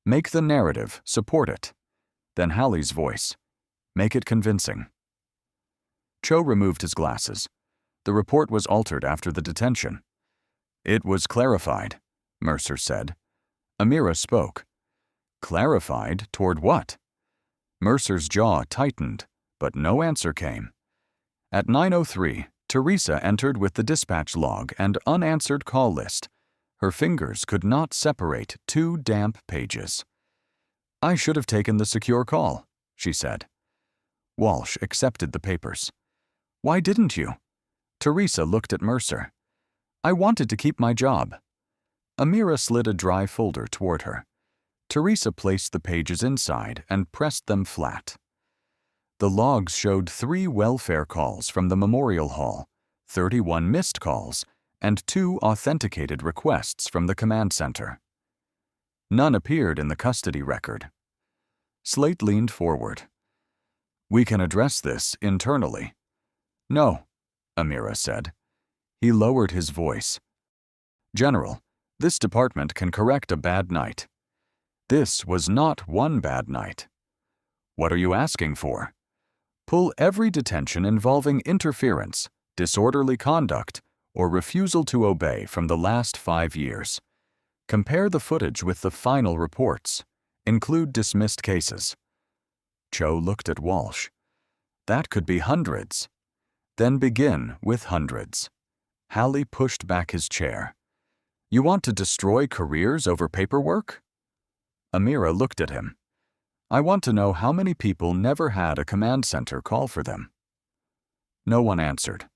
Make the narrative support it. Then Hallie's voice. Make it convincing. Cho removed his glasses. The report was altered after the detention. It was clarified, Mercer said. Amira spoke. Clarified toward what? Mercer's jaw tightened, but no answer came. At 9:03, Teresa entered with the dispatch log and unanswered call list. Her fingers could not separate 2 damp pages. I should have taken the secure call, she said. Walsh accepted the papers. Why didn't you? Teresa looked at Mercer. I wanted to keep my job. Amira slid a dry folder toward her. Teresa placed the pages inside and pressed them flat. The logs showed 3 welfare calls from the memorial hall, 31 missed calls, and 2 authenticated requests from the command center. None appeared in the custody record. Slate leaned forward. We can address this internally. No, Amira said. He lowered his voice. General, this department can correct a bad night. This was not one bad night. What are you asking for? Pull every detention involving interference, disorderly conduct, or refusal to obey from the last 5 years. Compare the footage with the final reports. Include dismissed cases. Cho looked at Walsh. That could be hundreds. Then begin with hundreds. Hallie pushed back his chair. You want to destroy careers over paperwork? Amira looked at him. I want to know how many people never had a command center call for them. No one answered.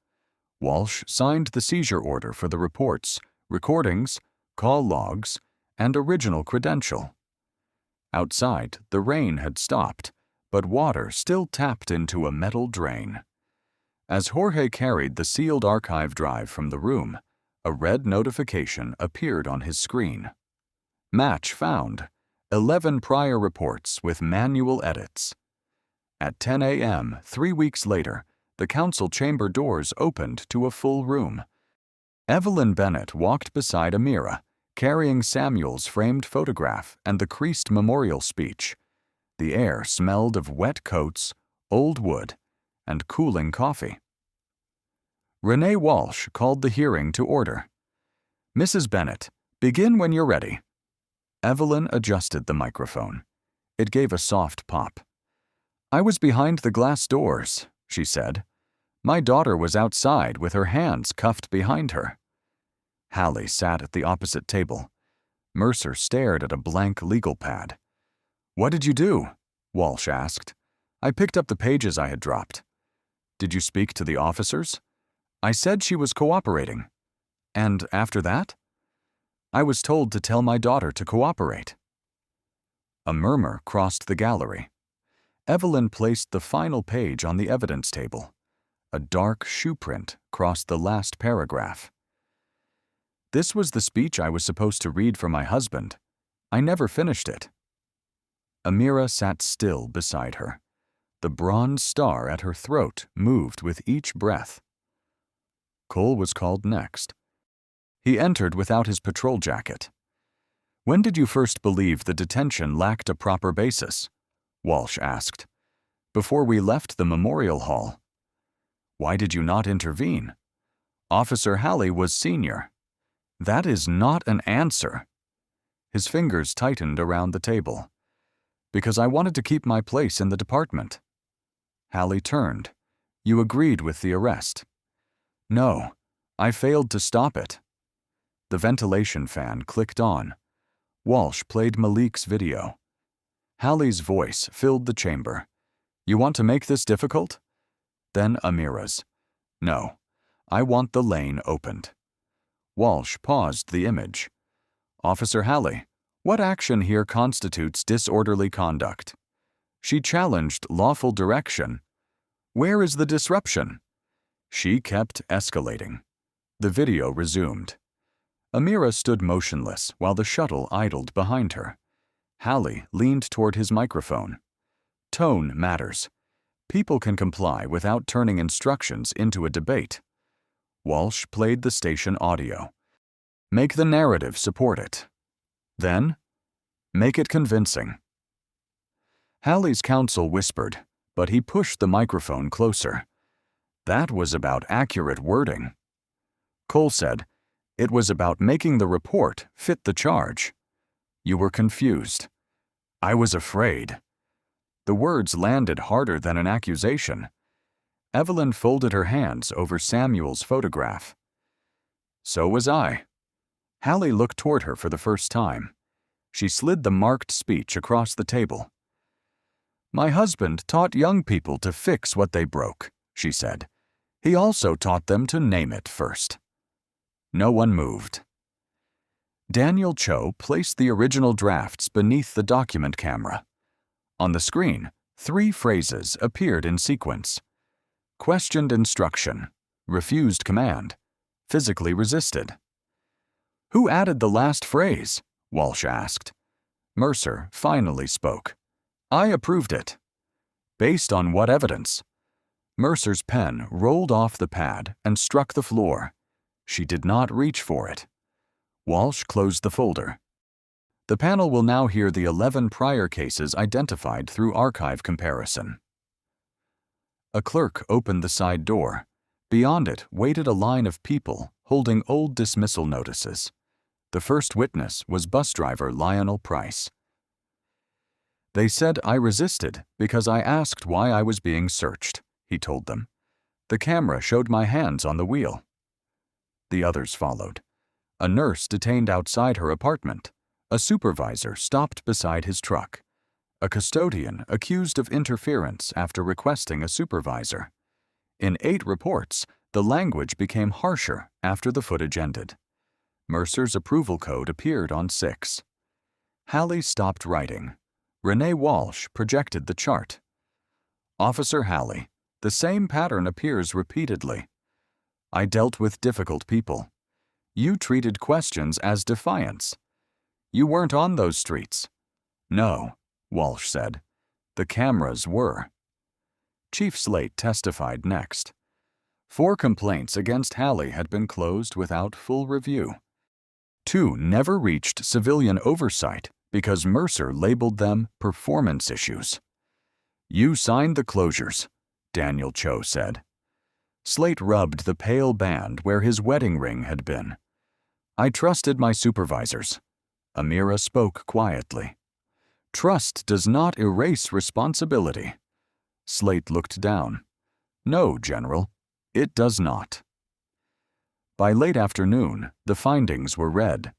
Walsh signed the seizure order for the reports, recordings, call logs, and original credential. Outside, the rain had stopped, but water still tapped into a metal drain. As Jorge carried the sealed archive drive from the room, a red notification appeared on his screen. Match found. 11 prior reports with manual edits. At 10 a.m., 3 weeks later, the council chamber doors opened to a full room. Evelyn Bennett walked beside Amira, carrying Samuel's framed photograph and the creased memorial speech. The air smelled of wet coats, old wood, and cooling coffee. Renee Walsh called the hearing to order. Mrs. Bennett, begin when you're ready. Evelyn adjusted the microphone. It gave a soft pop. I was behind the glass doors, she said. My daughter was outside with her hands cuffed behind her. Hallie sat at the opposite table. Mercer stared at a blank legal pad. What did you do? Walsh asked. I picked up the pages I had dropped. Did you speak to the officers? I said she was cooperating. And after that? I was told to tell my daughter to cooperate. A murmur crossed the gallery. Evelyn placed the final page on the evidence table. A dark shoe print crossed the last paragraph. This was the speech I was supposed to read for my husband. I never finished it. Amira sat still beside her. The bronze star at her throat moved with each breath. Cole was called next. He entered without his patrol jacket. When did you first believe the detention lacked a proper basis? Walsh asked. Before we left the memorial hall. Why did you not intervene? Officer Hallie was senior. That is not an answer. His fingers tightened around the table. Because I wanted to keep my place in the department. Hallie turned. You agreed with the arrest. No, I failed to stop it. The ventilation fan clicked on. Walsh played Malik's video. Hallie's voice filled the chamber. You want to make this difficult? Then Amira's. No, I want the lane opened. Walsh paused the image. Officer Hallie, what action here constitutes disorderly conduct? She challenged lawful direction. Where is the disruption? She kept escalating. The video resumed. Amira stood motionless while the shuttle idled behind her. Hallie leaned toward his microphone. Tone matters. People can comply without turning instructions into a debate. Walsh played the station audio. Make the narrative support it. Then, make it convincing. Hallie's counsel whispered, but he pushed the microphone closer. That was about accurate wording. Cole said, it was about making the report fit the charge. You were confused. I was afraid. The words landed harder than an accusation. Evelyn folded her hands over Samuel's photograph. So was I. Hallie looked toward her for the first time. She slid the marked speech across the table. My husband taught young people to fix what they broke, she said. He also taught them to name it first. No one moved. Daniel Cho placed the original drafts beneath the document camera. On the screen, 3 phrases appeared in sequence. Questioned instruction, refused command, physically resisted. Who added the last phrase? Walsh asked. Mercer finally spoke. I approved it. Based on what evidence? Mercer's pen rolled off the pad and struck the floor. She did not reach for it. Walsh closed the folder. The panel will now hear the 11 prior cases identified through archive comparison. A clerk opened the side door. Beyond it waited a line of people holding old dismissal notices. The first witness was bus driver Lionel Price. They said I resisted because I asked why I was being searched, he told them. The camera showed my hands on the wheel. The others followed. A nurse detained outside her apartment. A supervisor stopped beside his truck. A custodian accused of interference after requesting a supervisor. In 8 reports, the language became harsher after the footage ended. Mercer's approval code appeared on 6. Hallie stopped writing. Renee Walsh projected the chart. Officer Hallie, the same pattern appears repeatedly. I dealt with difficult people. You treated questions as defiance. You weren't on those streets. No, Walsh said. The cameras were. Chief Slate testified next. 4 complaints against Hallie had been closed without full review. 2 never reached civilian oversight because Mercer labeled them performance issues. You signed the closures, Daniel Cho said. Slate rubbed the pale band where his wedding ring had been. I trusted my supervisors. Amira spoke quietly. Trust does not erase responsibility. Slate looked down. No, General, it does not. By late afternoon, the findings were read.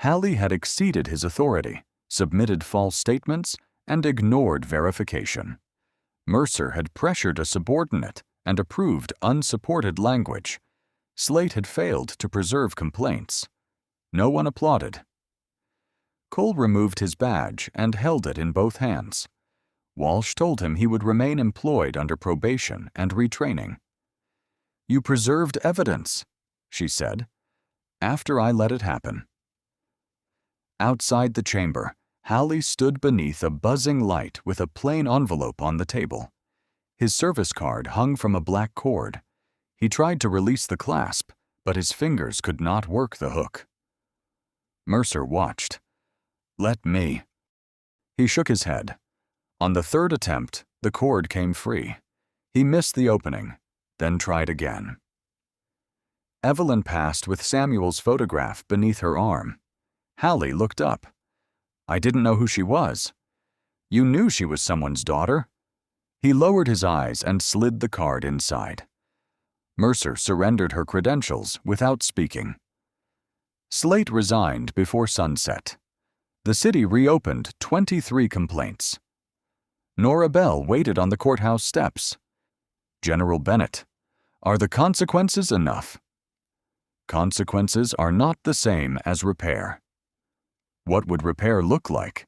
Hallie had exceeded his authority, submitted false statements, and ignored verification. Mercer had pressured a subordinate and approved unsupported language. Slate had failed to preserve complaints. No one applauded. Cole removed his badge and held it in both hands. Walsh told him he would remain employed under probation and retraining. You preserved evidence, she said, after I let it happen. Outside the chamber, Hallie stood beneath a buzzing light with a plain envelope on the table. His service card hung from a black cord. He tried to release the clasp, but his fingers could not work the hook. Mercer watched. Let me. He shook his head. On the 3rd attempt, the cord came free. He missed the opening, then tried again. Evelyn passed with Samuel's photograph beneath her arm. Hallie looked up. I didn't know who she was. You knew she was someone's daughter. He lowered his eyes and slid the card inside. Mercer surrendered her credentials without speaking. Slate resigned before sunset. The city reopened 23 complaints. Nora Bell waited on the courthouse steps. General Bennett, are the consequences enough? Consequences are not the same as repair. What would repair look like?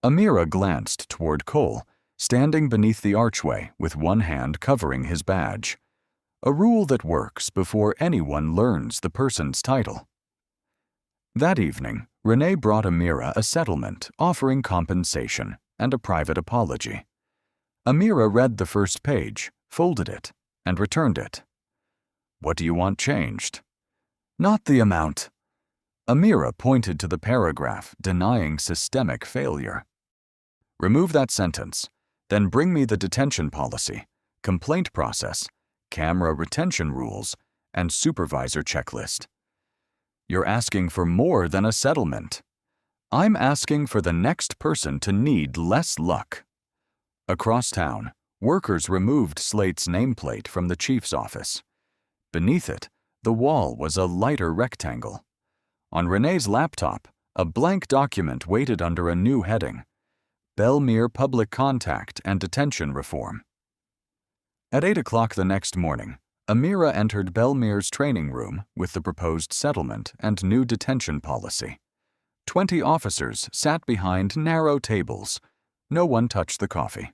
Amira glanced toward Cole, standing beneath the archway with one hand covering his badge. A rule that works before anyone learns the person's title. That evening, Renee brought Amira a settlement offering compensation and a private apology. Amira read the first page, folded it, and returned it. What do you want changed? Not the amount. Amira pointed to the paragraph denying systemic failure. Remove that sentence, then bring me the detention policy, complaint process, camera retention rules, and supervisor checklist. You're asking for more than a settlement. I'm asking for the next person to need less luck. Across town, workers removed Slate's nameplate from the chief's office. Beneath it, the wall was a lighter rectangle. On Renee's laptop, a blank document waited under a new heading: Bellmere Public Contact and Detention Reform. At 8 o'clock the next morning, Amira entered Bellmere's training room with the proposed settlement and new detention policy. 20 officers sat behind narrow tables. No one touched the coffee.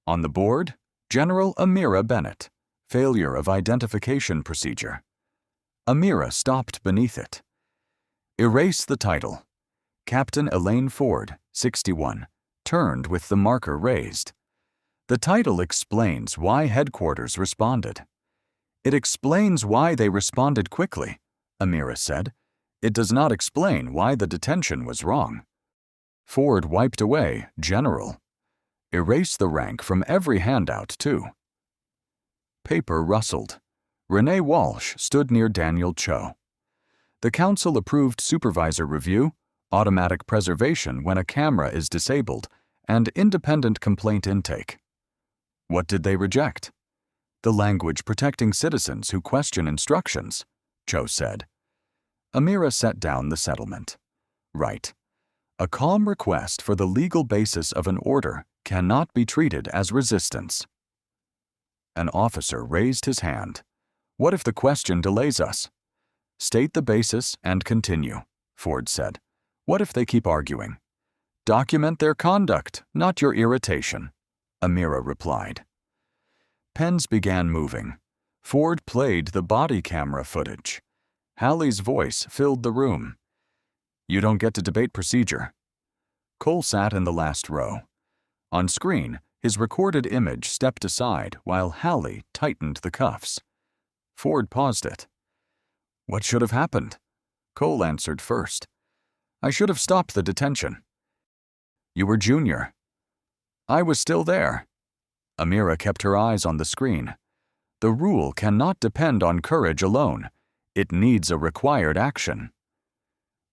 On the board, General Amira Bennett, failure of identification procedure. Amira stopped beneath it. Erase the title. Captain Elaine Ford, 61, turned with the marker raised. The title explains why headquarters responded. It explains why they responded quickly, Amira said. It does not explain why the detention was wrong. Ford wiped away General. Erase the rank from every handout, too. Paper rustled. Renee Walsh stood near Daniel Cho. The council approved supervisor review, automatic preservation when a camera is disabled, and independent complaint intake. What did they reject? The language protecting citizens who question instructions, Cho said. Amira set down the settlement. Right. A calm request for the legal basis of an order cannot be treated as resistance. An officer raised his hand. What if the question delays us? State the basis and continue, Ford said. What if they keep arguing? Document their conduct, not your irritation, Amira replied. Pens began moving. Ford played the body camera footage. Hallie's voice filled the room. You don't get to debate procedure. Cole sat in the last row. On screen, his recorded image stepped aside while Hallie tightened the cuffs. Ford paused it. What should have happened? Cole answered first. I should have stopped the detention. You were junior. I was still there. Amira kept her eyes on the screen. The rule cannot depend on courage alone. It needs a required action.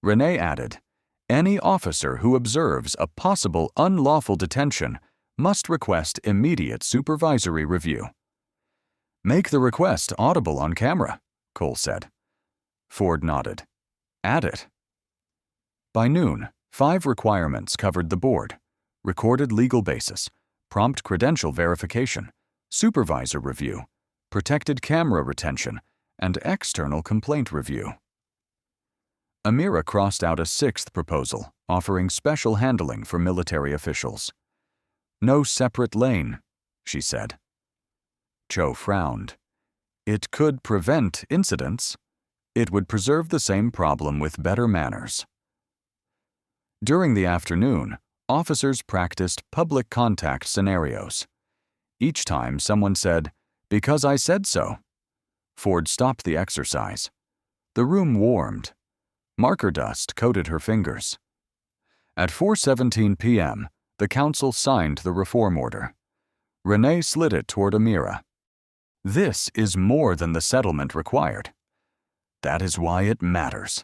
Renee added, any officer who observes a possible unlawful detention must request immediate supervisory review. Make the request audible on camera, Cole said. Ford nodded. Add it. By noon, 5 requirements covered the board: recorded legal basis, prompt credential verification, supervisor review, protected camera retention, and external complaint review. Amira crossed out a 6th proposal, offering special handling for military officials. No separate lane, she said. Cho frowned. It could prevent incidents. It would preserve the same problem with better manners. During the afternoon, officers practiced public contact scenarios. Each time someone said, "Because I said so." Ford stopped the exercise. The room warmed. Marker dust coated her fingers. At 4:17 p.m., the council signed the reform order. Renee slid it toward Amira. This is more than the settlement required. That is why it matters.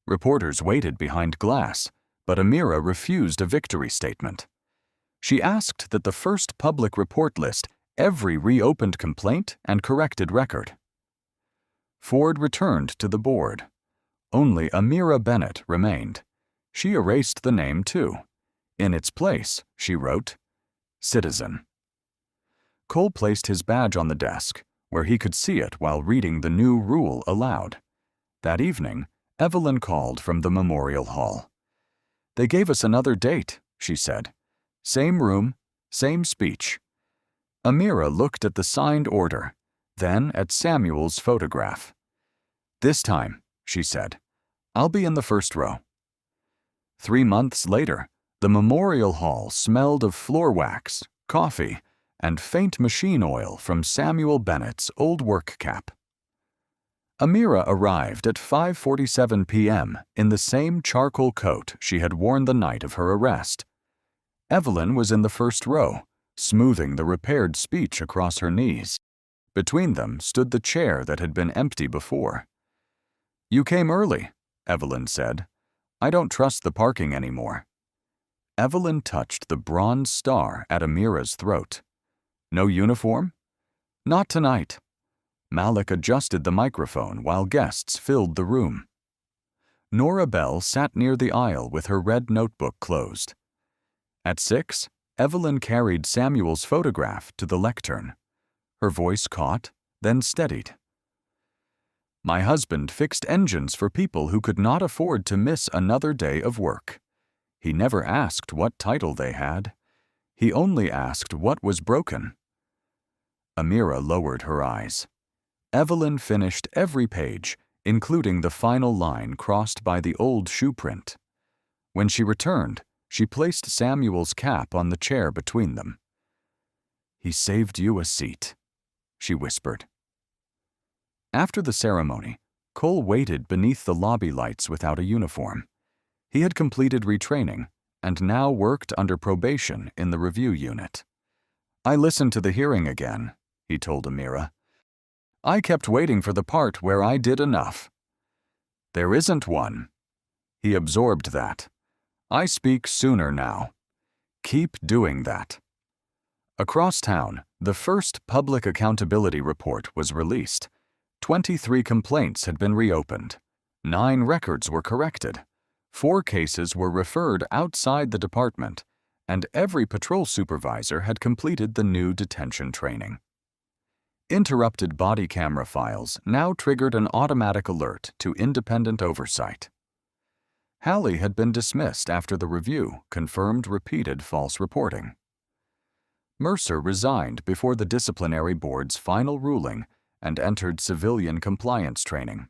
Reporters waited behind glass, but Amira refused a victory statement. She asked that the first public report list every reopened complaint and corrected record. Ford returned to the board. Only Amira Bennett remained. She erased the name, too. In its place, she wrote, Citizen. Cole placed his badge on the desk, where he could see it while reading the new rule aloud. That evening, Evelyn called from the memorial hall. They gave us another date, she said. Same room, same speech. Amira looked at the signed order, then at Samuel's photograph. This time, she said, I'll be in the first row. 3 months later, The memorial hall smelled of floor wax, coffee, and faint machine oil from Samuel Bennett's old work cap. Amira arrived at 5:47 p.m. in the same charcoal coat she had worn the night of her arrest. Evelyn was in the first row, smoothing the repaired speech across her knees. Between them stood the chair that had been empty before. "You came early," Evelyn said. "I don't trust the parking anymore." Evelyn touched the bronze star at Amira's throat. "No uniform?" "Not tonight." Malik adjusted the microphone while guests filled the room. Nora Bell sat near the aisle with her red notebook closed. At 6, Evelyn carried Samuel's photograph to the lectern. Her voice caught, then steadied. "My husband fixed engines for people who could not afford to miss another day of work. He never asked what title they had. He only asked what was broken." Amira lowered her eyes. Evelyn finished every page, including the final line crossed by the old shoe print. When she returned, she placed Samuel's cap on the chair between them. "He saved you a seat," she whispered. After the ceremony, Cole waited beneath the lobby lights without a uniform. He had completed retraining and now worked under probation in the review unit. "I listened to the hearing again," he told Amira. "I kept waiting for the part where I did enough." "There isn't one." He absorbed that. "I speak sooner now. Keep doing that." Across town, the first public accountability report was released. 23 complaints had been reopened. 9 records were corrected. 4 cases were referred outside the department, and every patrol supervisor had completed the new detention training. Interrupted body camera files now triggered an automatic alert to independent oversight. Hallie had been dismissed after the review confirmed repeated false reporting. Mercer resigned before the disciplinary board's final ruling and entered civilian compliance training.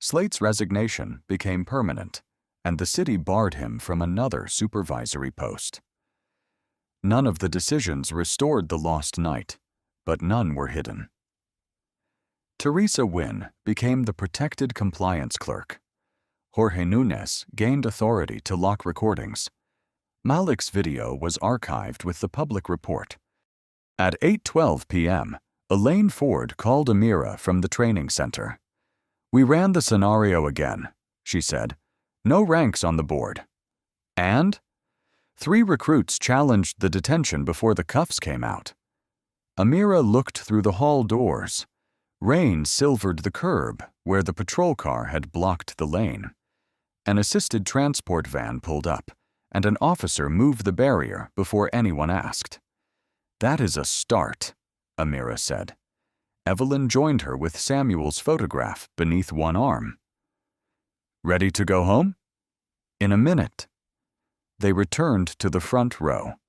Slate's resignation became permanent, and the city barred him from another supervisory post. None of the decisions restored the lost night, but none were hidden. Teresa Wynn became the protected compliance clerk. Jorge Nunes gained authority to lock recordings. Malik's video was archived with the public report. At 8:12 p.m., Elaine Ford called Amira from the training center. "We ran the scenario again," she said. "No ranks on the board." "And?" "3 recruits challenged the detention before the cuffs came out." Amira looked through the hall doors. Rain silvered the curb where the patrol car had blocked the lane. An assisted transport van pulled up, and an officer moved the barrier before anyone asked. "That is a start," Amira said. Evelyn joined her with Samuel's photograph beneath one arm. "Ready to go home?" "In a minute." They returned to the front row.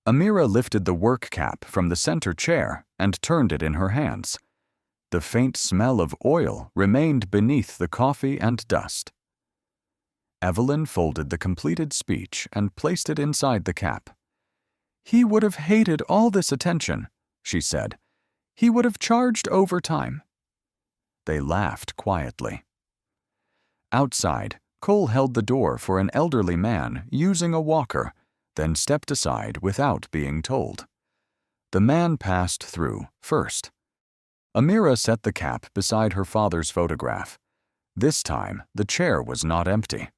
Amira lifted the work cap from the center chair and turned it in her hands. The faint smell of oil remained beneath the coffee and dust. Evelyn folded the completed speech and placed it inside the cap. "He would have hated all this attention," she said. "He would have charged overtime." They laughed quietly. Outside, Cole held the door for an elderly man using a walker, then stepped aside without being told. The man passed through first. Amira set the cap beside her father's photograph. This time, the chair was not empty.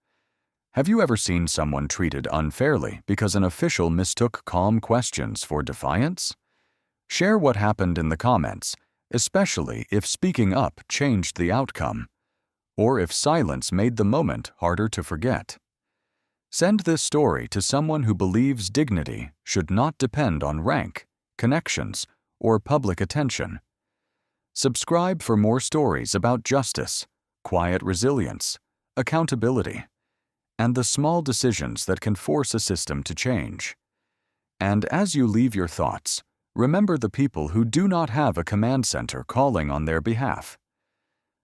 Have you ever seen someone treated unfairly because an official mistook calm questions for defiance? Share what happened in the comments, especially if speaking up changed the outcome, or if silence made the moment harder to forget. Send this story to someone who believes dignity should not depend on rank, connections, or public attention. Subscribe for more stories about justice, quiet resilience, accountability, and the small decisions that can force a system to change. And as you leave your thoughts, remember the people who do not have a command center calling on their behalf.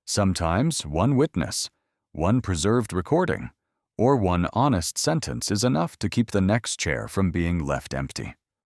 Sometimes one witness, one preserved recording, or one honest sentence is enough to keep the next chair from being left empty.